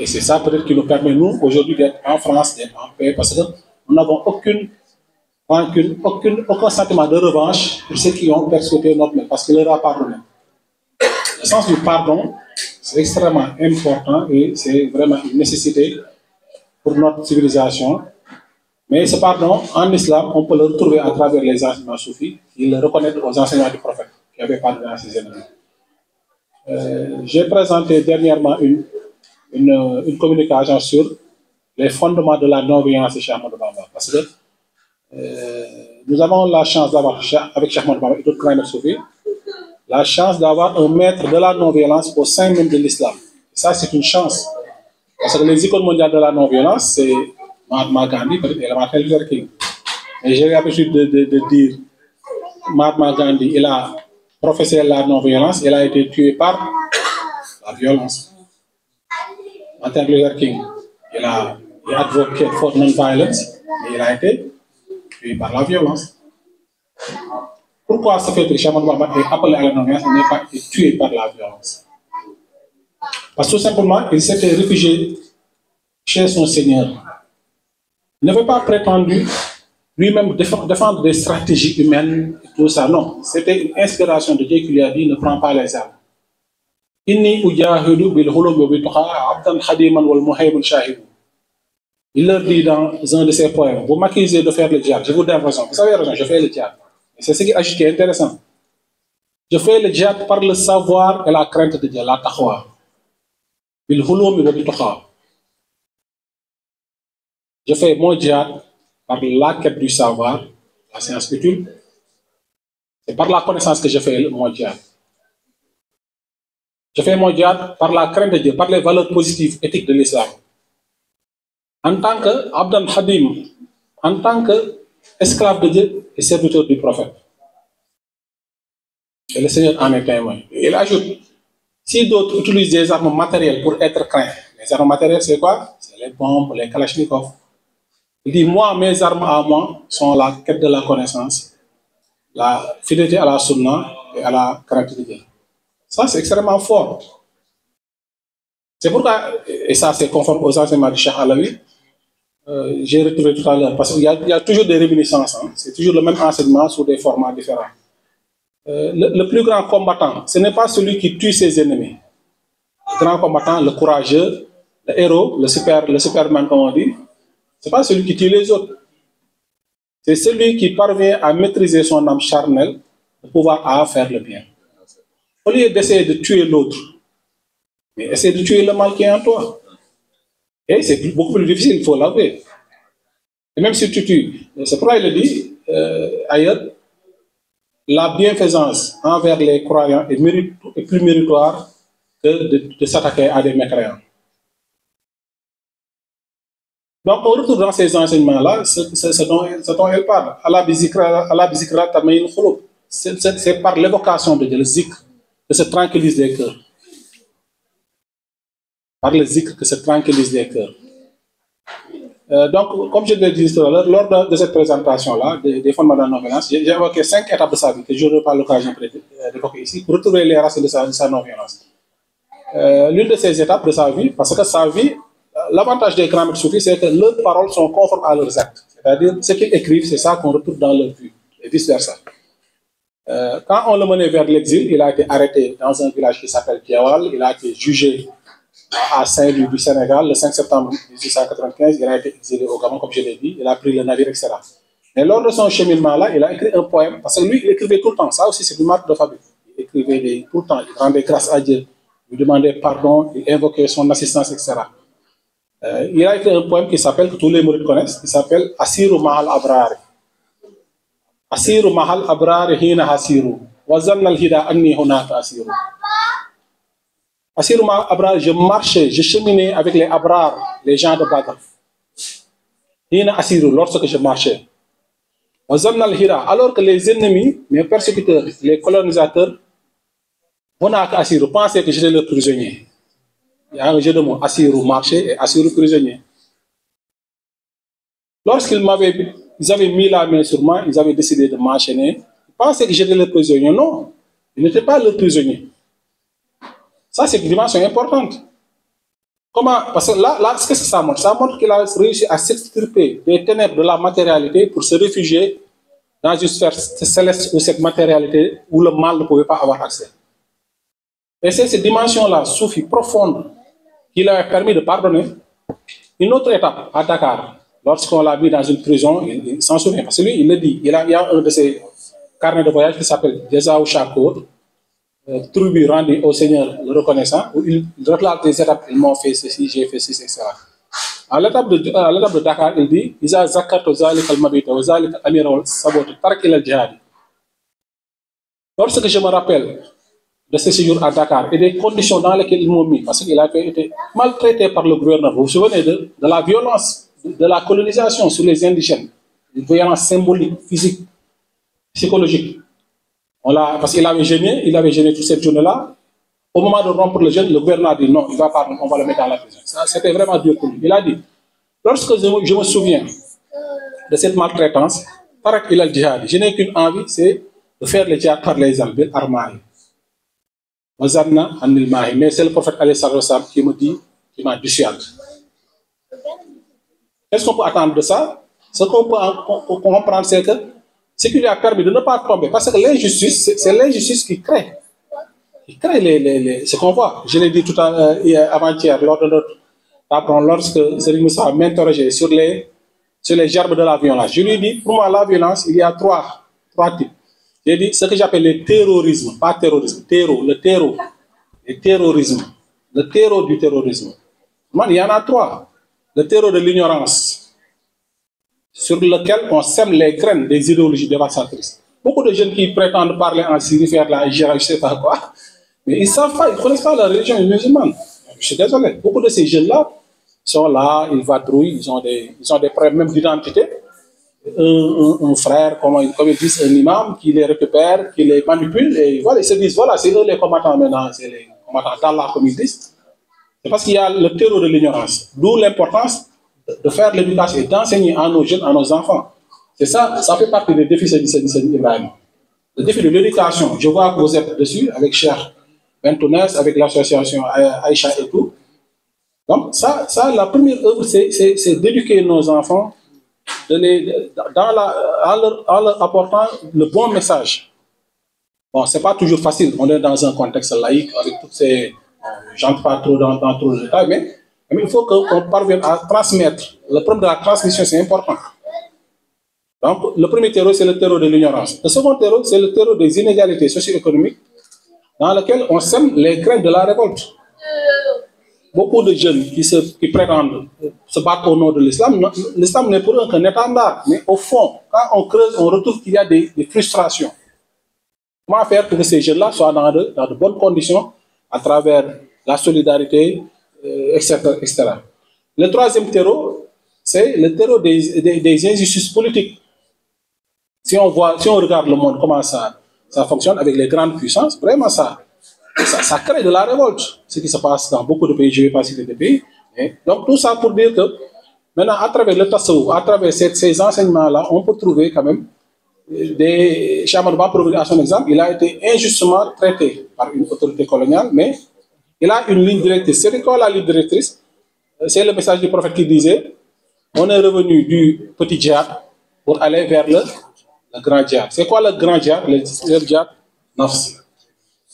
Et c'est ça peut-être qui nous permet, nous, aujourd'hui, d'être en France, d'être en paix, parce que nous n'avons aucun sentiment de revanche pour ceux qui ont persécuté notre mère, parce qu'il leur a pardonné. Le sens du pardon, c'est extrêmement important et c'est vraiment une nécessité pour notre civilisation. Mais ce pardon, en islam, on peut le retrouver à travers les enseignements soufis, qui le reconnaissent aux enseignements du prophète, qui avait pardonné à ses ennemis. J'ai présenté dernièrement une communication sur les fondements de la non-violence de Cheikh Ahmadou Bamba. Parce que nous avons la chance d'avoir, avec Cheikh Ahmadou Bamba et d'autres grands soufis, la chance d'avoir un maître de la non-violence au sein même de l'islam. Ça, c'est une chance. Parce que les icônes mondiales de la non-violence, c'est Mahatma Gandhi et Martin Luther King. Et j'ai l'habitude de dire, Mahatma Gandhi, il a professé la non-violence, il a été tué par la violence. Martin Luther King, il a advoqué for non-violence, mais il a été tué par la violence. Pourquoi ce fait que Cheikh Ahmadou Bamba est appelé à la non-violence et n'est pas été tué par la violence? Parce que tout simplement, il s'était réfugié chez son Seigneur. Il n'avait pas prétendu lui-même défendre des stratégies humaines et tout ça. Non, c'était une inspiration de Dieu qui lui a dit ne prends pas les armes. Inni ujahidu bil hulum wa bituqa abdan khadiman wal muhaymin shahid. Il leur dit dans un de ses poèmes, vous m'accusez de faire le djihad, je vous donne raison. Vous avez raison, je fais le djihad. Et c'est ce qui est intéressant. Je fais le djihad par le savoir et la crainte de Dieu, la taqwa. Bil hulum wa bituqa. Je fais mon djihad par la quête du savoir, la science utile. C'est par la connaissance que je fais mon djihad. Je fais mon djihad par la crainte de Dieu, par les valeurs positives, éthiques de l'islam. En tant que Abdan Hadim, en tant qu'esclave de Dieu et serviteur du prophète. Et le Seigneur en est témoin. Il ajoute, si d'autres utilisent des armes matérielles pour être craints, les armes matérielles c'est quoi? C'est les bombes, les kalachnikovs. Il dit, moi, mes armes à moi sont la quête de la connaissance, la fidélité à la sunna et à la crainte de Dieu. Ça, c'est extrêmement fort. C'est pourquoi, et ça, c'est conforme aux enseignements du Cheikh Alaoui, j'ai retrouvé tout à l'heure, parce qu'il y a toujours des réminiscences, hein. C'est toujours le même enseignement sous des formats différents. Le plus grand combattant, ce n'est pas celui qui tue ses ennemis. Le grand combattant, le courageux, le héros, le superman, comme on dit, ce n'est pas celui qui tue les autres. C'est celui qui parvient à maîtriser son âme charnelle, de pouvoir faire le bien. Au lieu d'essayer de tuer l'autre, mais essayer de tuer le mal qui est en toi. Et c'est beaucoup plus difficile, il faut l'avouer. Et même si tu tues, c'est pourquoi il le dit ailleurs, la bienfaisance envers les croyants est plus méritoire que de s'attaquer à des mécréants. Donc on retrouve dans ces enseignements-là ce dont elle parle. C'est par l'évocation de Dieu, le zikr, que se tranquillise les cœurs. Par le zikr que se tranquillise les cœurs. Donc, comme je l'ai dit tout à l'heure, lors de cette présentation-là, des fondements de la non-violence, j'ai évoqué 5 étapes de sa vie que je n'aurai pas l'occasion d'évoquer ici pour retrouver les racines de sa non-violence. L'une de ces étapes de sa vie, parce que sa vie, l'avantage des grands maîtres soufis, c'est que leurs paroles sont conformes à leurs actes. C'est-à-dire, ce qu'ils écrivent, c'est ça qu'on retrouve dans leur vie, et vice-versa. Quand on le menait vers l'exil, il a été arrêté dans un village qui s'appelle Diawal, il a été jugé à Saint-Louis du Sénégal le 5 septembre 1895, il a été exilé au Gabon, comme je l'ai dit, il a pris le navire, etc. Mais lors de son cheminement-là, il a écrit un poème, parce que lui, il écrivait tout le temps, ça aussi c'est du marque de fabrique. Il écrivait tout le temps, il rendait grâce à Dieu, il demandait pardon, il invoquait son assistance, etc. Il a écrit un poème qui s'appelle, que tous les mourides connaissent, qui s'appelle Asiru Mahal Abrari. Asiru Mahal Abrari Hina Hasiru, Wazan al Hida Anni Hunaka Asiru. Assirou Abrar, je marchais, je cheminais avec les Abrar, les gens de Badr. Hina Assirou, lorsque je marchais. Alors que les ennemis, mes persécuteurs, les colonisateurs, Assirou pensaient que j'étais le prisonnier. Il y a un jeu de mots, Assirou marchait et Assirou prisonnier. Lorsqu'ils avaient mis la main sur moi, ils avaient décidé de m'enchaîner. Ils pensaient que j'étais le prisonnier. Non, ils n'étaient pas le prisonnier. Ça, c'est une dimension importante. Comment? Parce que là, qu'est-ce que ça montre? Ça montre qu'il a réussi à s'extirper des ténèbres de la matérialité pour se réfugier dans une sphère céleste où cette matérialité, où le mal ne pouvait pas avoir accès. Et c'est cette dimension-là, soufie, profonde, qui lui a permis de pardonner. Une autre étape à Dakar, lorsqu'on l'a mis dans une prison, il s'en souvient. Parce que lui, il le dit. Il y a un de ses carnets de voyage qui s'appelle Jazaou Shakour, tribu rendu au Seigneur le reconnaissant, où il relate des étapes, ils m'ont fait ceci, j'ai fait ceci, etc. À l'étape de Dakar, il dit Isa zakat zalik al-mabita wa zalik amir al-sabot tarak ila al-jihad. Lorsque je me rappelle de ce séjour à Dakar et des conditions dans lesquelles ils m'ont mis, parce qu'il a été maltraité par le gouverneur, vous vous souvenez de la violence de la colonisation sur les indigènes, une violence symbolique, physique, psychologique. Parce qu'il avait gêné toute cette journée-là. Au moment de rompre le jeûne, le gouvernement a dit non, il va pas, on va le mettre dans la prison. C'était vraiment dur pour lui. Il a dit, lorsque je me souviens de cette maltraitance, je n'ai qu'une envie, c'est de faire le djihad par les armes. Mais c'est le prophète qui me dit, qui m'a dissuadé. Qu'est-ce qu'on peut attendre de ça? Ce qu'on peut comprendre, c'est que ce qui lui a permis de ne pas tomber. Parce que l'injustice, c'est l'injustice qui crée. Il crée ce qu'on voit. Je l'ai dit tout avant-hier, lors de notre apprendre, lorsque Serigne Moussa m'interrogeait sur les gerbes de la violence. Je lui ai dit, pour moi, la violence, il y a trois types. J'ai dit ce que j'appelle le terrorisme, pas terrorisme, le terreau du terrorisme. Moi, il y en a trois. Le terreau de l'ignorance, sur lequel on sème les graines des idéologies dévastatrices. Beaucoup de jeunes qui prétendent parler en Syrie, faire la hijra, je ne sais pas quoi, mais ils ne savent pas, ils ne connaissent pas la religion musulmane. Je suis désolé. Beaucoup de ces jeunes-là sont là, ils vadrouillent, ils ont des problèmes même d'identité. Un frère, comme ils disent, un imam qui les récupère, qui les manipule, et voilà, ils se disent, voilà, c'est eux les combattants maintenant, c'est les combattants d'Allah, comme ils disent. C'est parce qu'il y a le terreau de l'ignorance. D'où l'importance de faire l'éducation et d'enseigner à nos jeunes, à nos enfants. C'est ça, ça fait partie des défis de Ibrahim. Le défi de l'éducation, je vois que vous êtes dessus, avec Cheikh Bentounes, avec l'association Aïcha et tout. Donc, ça, la première œuvre, c'est d'éduquer nos enfants en leur apportant le bon message. Bon, c'est pas toujours facile, on est dans un contexte laïque, avec toutes ces... j'entre pas trop dans trop de détails, mais il faut qu'on parvienne à transmettre. Le problème de la transmission, c'est important. Donc, le premier terreau, c'est le terreau de l'ignorance. Le second terreau, c'est le terreau des inégalités socio-économiques, dans lequel on sème les graines de la révolte. Beaucoup de jeunes qui prétendent se battre au nom de l'islam, l'islam n'est pour eux qu'un étendard. Mais au fond, quand on creuse, on retrouve qu'il y a des frustrations. Comment faire pour que ces jeunes-là soient dans de bonnes conditions à travers la solidarité, etc., etc. Le troisième terreau, c'est le terreau des injustices politiques. Si on regarde le monde, comment ça fonctionne avec les grandes puissances, vraiment ça crée de la révolte. Ce qui se passe dans beaucoup de pays, je ne vais pas citer des pays. Donc tout ça pour dire que maintenant, à travers le tassaouf, à travers ces enseignements-là, on peut trouver quand même Cheikh Ahmadou Bamba, pour revenir à son exemple, il a été injustement traité par une autorité coloniale, mais il a une ligne directrice. C'est quoi la ligne directrice? C'est le message du prophète qui disait on est revenu du petit djihad pour aller vers le grand djihad. C'est quoi le grand djihad? Le djihad nafs.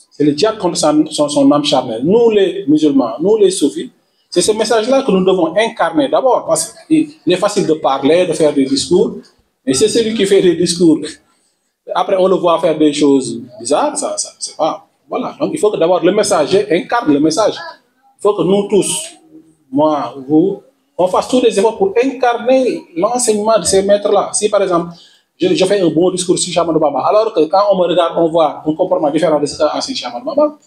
C'est le djihad contre son âme charnelle. Nous les musulmans, nous les soufis, c'est ce message-là que nous devons incarner d'abord, parce qu'il est facile de parler, de faire des discours, mais c'est celui qui fait des discours. Après, on le voit faire des choses bizarres, ça c'est pas... Voilà, donc il faut que d'abord le messager incarne le message. Il faut que nous tous, moi, vous, on fasse tous les efforts pour incarner l'enseignement de ces maîtres-là. Si par exemple, je fais un bon discours sur Cheikh Ahmadou Bamba, alors que quand on me regarde, on voit un comportement différent de ce qu'a enseigné Cheikh Ahmadou Bamba,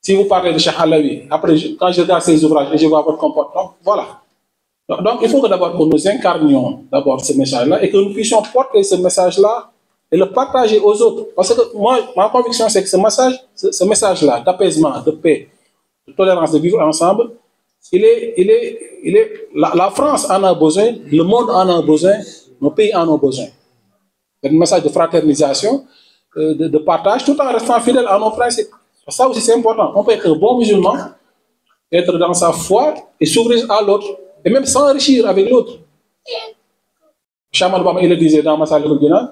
Si vous parlez de Cheikh Alaoui, après, quand je regarde ses ouvrages et je vois votre comportement, voilà. Donc, il faut que d'abord que nous incarnions d'abord ce message-là et que nous puissions porter ce message-là et le partager aux autres. Parce que moi, ma conviction, c'est que ce message-là d'apaisement, de paix, de tolérance, de vivre ensemble, la France en a besoin, le monde en a besoin, nos pays en ont besoin. C'est un message de fraternisation, de partage, tout en restant fidèle à nos principes. Ça aussi, c'est important. On peut être un bon musulman, être dans sa foi et s'ouvrir à l'autre, et même s'enrichir avec l'autre. Chaman Bama, il le disait dans Massal al-Jinan,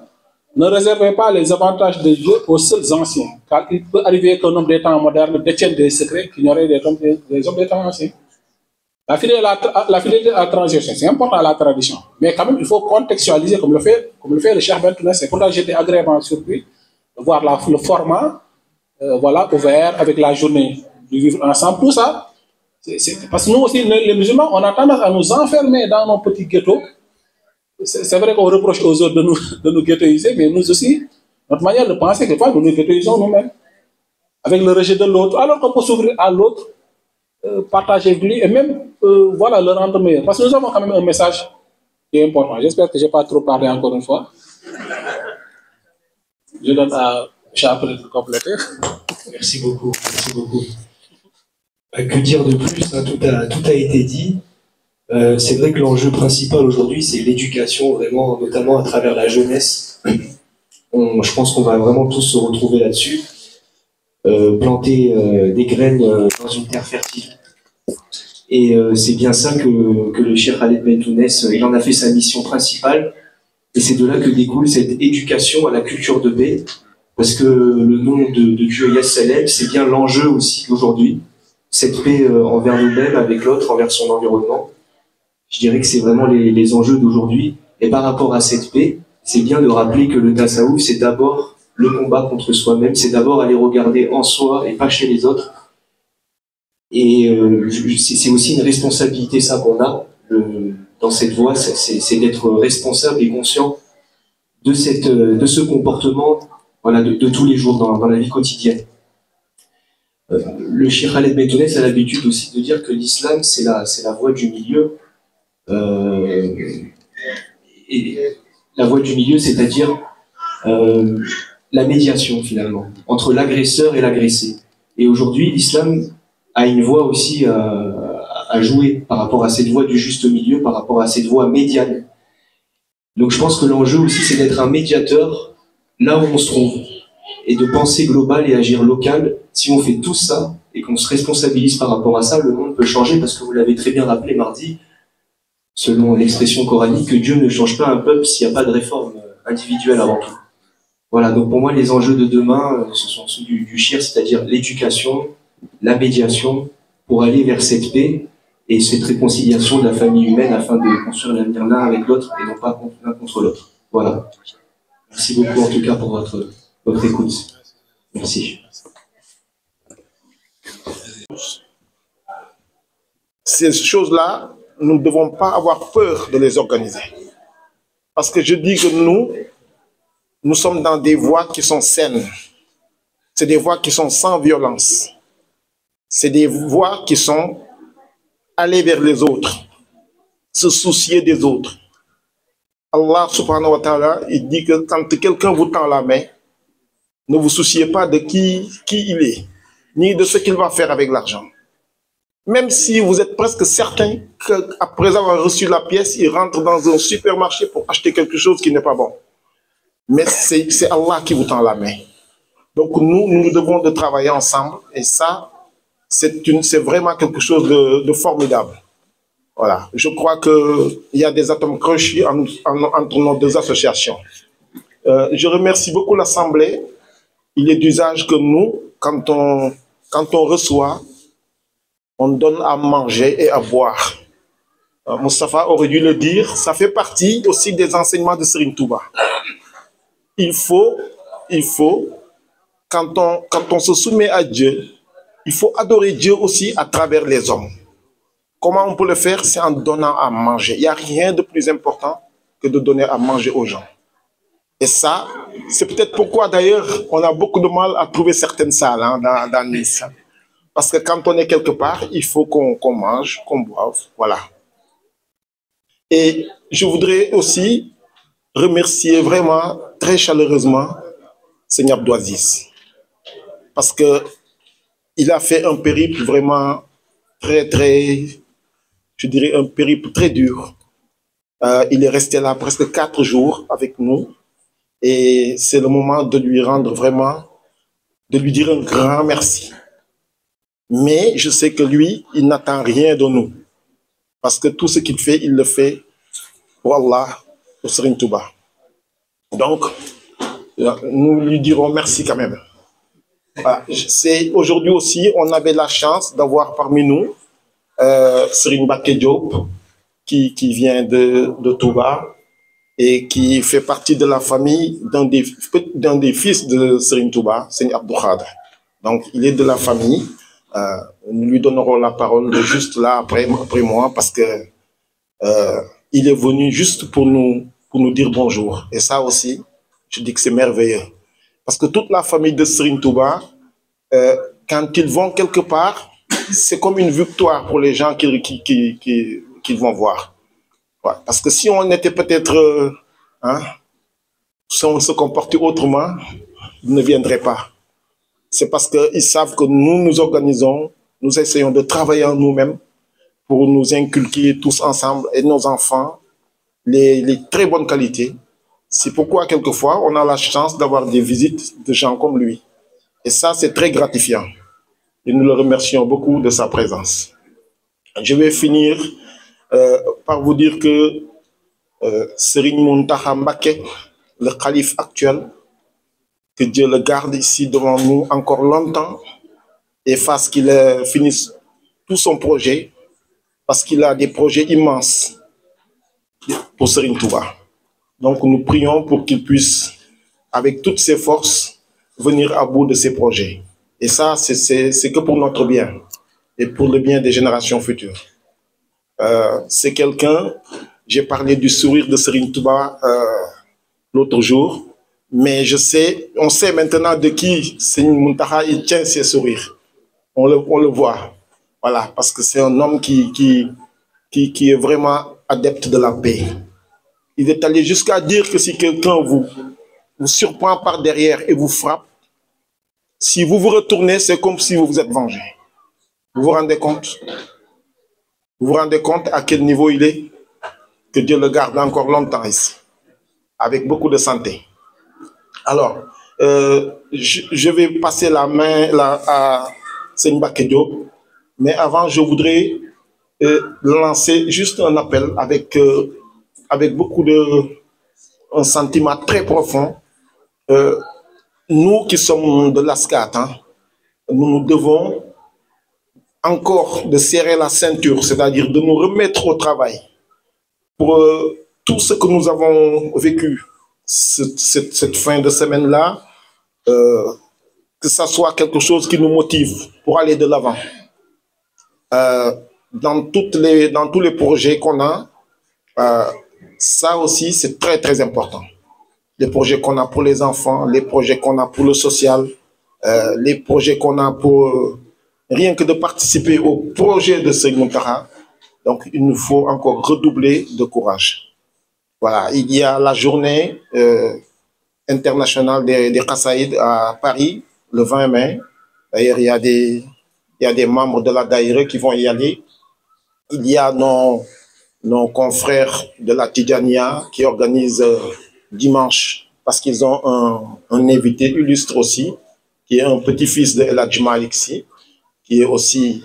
ne réservez pas les avantages de Dieu aux seuls anciens, car il peut arriver qu'un homme des temps modernes détienne des secrets qu'ignoraient des hommes des temps anciens. La fidélité à la transition, c'est important à la tradition. Mais quand même, il faut contextualiser comme le fait le Cheikh Bentounes. C'est pour ça que j'étais agréablement surpris de voir le format ouvert avec la journée du vivre ensemble. Tout ça, parce que nous aussi, les musulmans, on a tendance à nous enfermer dans nos petits ghettos. C'est vrai qu'on reproche aux autres de nous ghettoiser, mais nous aussi, notre manière de penser, des fois, nous nous ghettoisons nous-mêmes. Avec le rejet de l'autre, alors qu'on peut s'ouvrir à l'autre, partager avec lui et même le rendre meilleur. Parce que nous avons quand même un message qui est important. J'espère que je n'ai pas trop parlé encore une fois. Je donne à Charles de compléter. Merci beaucoup. Merci beaucoup. Que dire de plus, hein, tout a été dit. C'est vrai que l'enjeu principal aujourd'hui, c'est l'éducation, vraiment, notamment à travers la jeunesse. Je pense qu'on va vraiment tous se retrouver là-dessus. Planter des graines dans une terre fertile. Et c'est bien ça que le Cheikh Khaled Bentounes, il en a fait sa mission principale. Et c'est de là que découle cette éducation à la culture de paix. Parce que le nom de Dieu Yassalem, c'est bien l'enjeu aussi d'aujourd'hui. Cette paix envers nous-mêmes, avec l'autre, envers son environnement. Je dirais que c'est vraiment les enjeux d'aujourd'hui. Et par rapport à cette paix, c'est bien de rappeler que le tasawwuf, c'est d'abord le combat contre soi-même, c'est d'abord aller regarder en soi et pas chez les autres. Et c'est aussi une responsabilité, ça, qu'on a dans cette voie, c'est d'être responsable et conscient de ce comportement, de tous les jours dans la vie quotidienne. Le Cheikh Khaled Bentounes a l'habitude aussi de dire que l'islam, c'est la voie du milieu. Et la voie du milieu, c'est-à-dire la médiation, finalement, entre l'agresseur et l'agressé. Et aujourd'hui, l'islam a une voie aussi à jouer par rapport à cette voie du juste milieu, par rapport à cette voie médiane. Donc je pense que l'enjeu aussi, c'est d'être un médiateur là où on se trouve, et de penser global et agir local. Si on fait tout ça, et qu'on se responsabilise par rapport à ça, le monde peut changer, parce que vous l'avez très bien rappelé mardi, selon l'expression coranique, que Dieu ne change pas un peuple s'il n'y a pas de réforme individuelle avant tout. Voilà, donc pour moi, les enjeux de demain, ce sont ceux du shir, c'est-à-dire l'éducation, la médiation, pour aller vers cette paix et cette réconciliation de la famille humaine afin de construire l'avenir l'un avec l'autre et non pas l'un contre l'autre. Voilà. Merci beaucoup en tout cas pour votre écoute. Merci. Ces choses-là, nous ne devons pas avoir peur de les organiser. Parce que je dis que nous sommes dans des voies qui sont saines. C'est des voies qui sont sans violence. C'est des voies qui sont aller vers les autres, se soucier des autres. Allah subhanahu wa ta'ala, il dit que quand quelqu'un vous tend la main, ne vous souciez pas de qui il est, ni de ce qu'il va faire avec l'argent. Même si vous êtes presque certain qu'après avoir reçu la pièce, il rentre dans un supermarché pour acheter quelque chose qui n'est pas bon. Mais c'est Allah qui vous tend la main. Donc nous devons de travailler ensemble, et ça, c'est vraiment quelque chose de formidable. Voilà. Je crois qu'il y a des atomes crochus entre nos deux associations. Je remercie beaucoup l'Assemblée. Il est d'usage que nous, quand on reçoit, on donne à manger et à boire. Moustapha aurait dû le dire, ça fait partie aussi des enseignements de Serigne Touba. Il faut, quand on se soumet à Dieu, il faut adorer Dieu aussi à travers les hommes. Comment on peut le faire? C'est en donnant à manger. Il n'y a rien de plus important que de donner à manger aux gens. Et ça, c'est peut-être pourquoi d'ailleurs on a beaucoup de mal à trouver certaines salles dans Nice. Parce que quand on est quelque part, il faut qu'on mange, qu'on boive, voilà. Et je voudrais aussi remercier vraiment très chaleureusement Seigneur Abdouaziz. Parce qu'il a fait un périple vraiment très, je dirais un périple très dur. Il est resté là presque 4 jours avec nous. Et c'est le moment de lui rendre vraiment, de lui dire un grand merci. Mais je sais que lui, il n'attend rien de nous. Parce que tout ce qu'il fait, il le fait pour Allah, pour Serigne Touba. Donc, nous lui dirons merci quand même. Voilà. Aujourd'hui aussi, on avait la chance d'avoir parmi nous Serigne Mbacké Diop, qui vient de Touba et qui fait partie de la famille d'un des fils de Serigne Touba, Serigne Abdou Khadre. Donc, il est de la famille. Nous lui donnerons la parole juste là après moi parce que il est venu juste pour nous dire bonjour. Et ça aussi, je dis que c'est merveilleux. Parce que toute la famille de Serigne Touba, quand ils vont quelque part, c'est comme une victoire pour les gens qu'ils vont voir. Ouais. Parce que si on était peut-être, si on se comportait autrement, ils ne viendraient pas. C'est parce qu'ils savent que nous nous organisons, nous essayons de travailler en nous-mêmes pour nous inculquer tous ensemble et nos enfants les très bonnes qualités. C'est pourquoi quelquefois on a la chance d'avoir des visites de gens comme lui. Et ça, c'est très gratifiant. Et nous le remercions beaucoup de sa présence. Je vais finir par vous dire que Serigne Mountakha Mbacké, le calife actuel, que Dieu le garde ici devant nous encore longtemps et fasse qu'il finisse tout son projet, parce qu'il a des projets immenses pour Serigne Touba. Donc nous prions pour qu'il puisse, avec toutes ses forces, venir à bout de ses projets. Et ça, c'est que pour notre bien et pour le bien des générations futures. C'est quelqu'un, j'ai parlé du sourire de Serigne Touba l'autre jour, mais on sait maintenant de qui Serigne Mountakha il tient ses sourires. On le voit. Voilà, parce que c'est un homme qui est vraiment adepte de la paix. Il est allé jusqu'à dire que si quelqu'un vous surprend par derrière et vous frappe, si vous vous retournez, c'est comme si vous vous êtes vengé. Vous vous rendez compte? Vous vous rendez compte à quel niveau il est? Que Dieu le garde encore longtemps ici, avec beaucoup de santé. Alors, je vais passer la main à Serigne Mbacké Diop, mais avant, je voudrais lancer juste un appel avec beaucoup un sentiment très profond. Nous qui sommes de l'ASCAT, nous devons encore de serrer la ceinture, c'est-à-dire de nous remettre au travail pour tout ce que nous avons vécu cette fin de semaine-là, que ça soit quelque chose qui nous motive pour aller de l'avant. Dans tous les projets qu'on a, ça aussi c'est très très important. Les projets qu'on a pour les enfants, les projets qu'on a pour le social, les projets qu'on a pour rien que de participer au projet de Serigne Mountakha. Donc il nous faut encore redoubler de courage. Voilà, il y a la journée internationale des Khassaïd à Paris, le 20 mai. D'ailleurs, il y a des membres de la Daïra qui vont y aller. Il y a nos confrères de la Tidjania qui organisent dimanche, parce qu'ils ont un invité illustre aussi, qui est un petit-fils de El Hadj Malick Sy, qui est aussi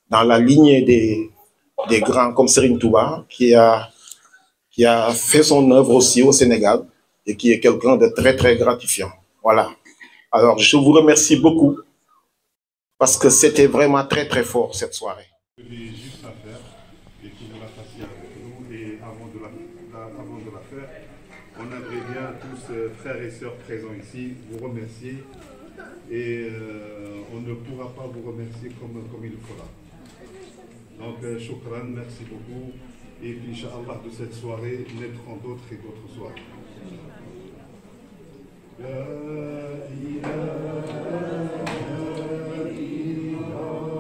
dans la lignée des grands comme Serigne Touba, qui a fait son œuvre aussi au Sénégal et qui est quelqu'un de très très gratifiant. Voilà. Alors, je vous remercie beaucoup parce que c'était vraiment très très fort cette soirée. Juste à faire et que vous la fassiez avec nous. Et avant de la faire, on aimerait bien tous frères et sœurs présents ici vous remercier. Et on ne pourra pas vous remercier comme il faudra. Donc, shukran, merci beaucoup. Et puis, Inch'Allah, de cette soirée, naîtront d'autres et d'autres soirées. La ilaha illallah.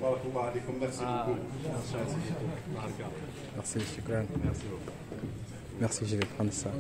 Barakallah alaikum. Merci beaucoup. Merci, shukran. Merci, je vais prendre ça.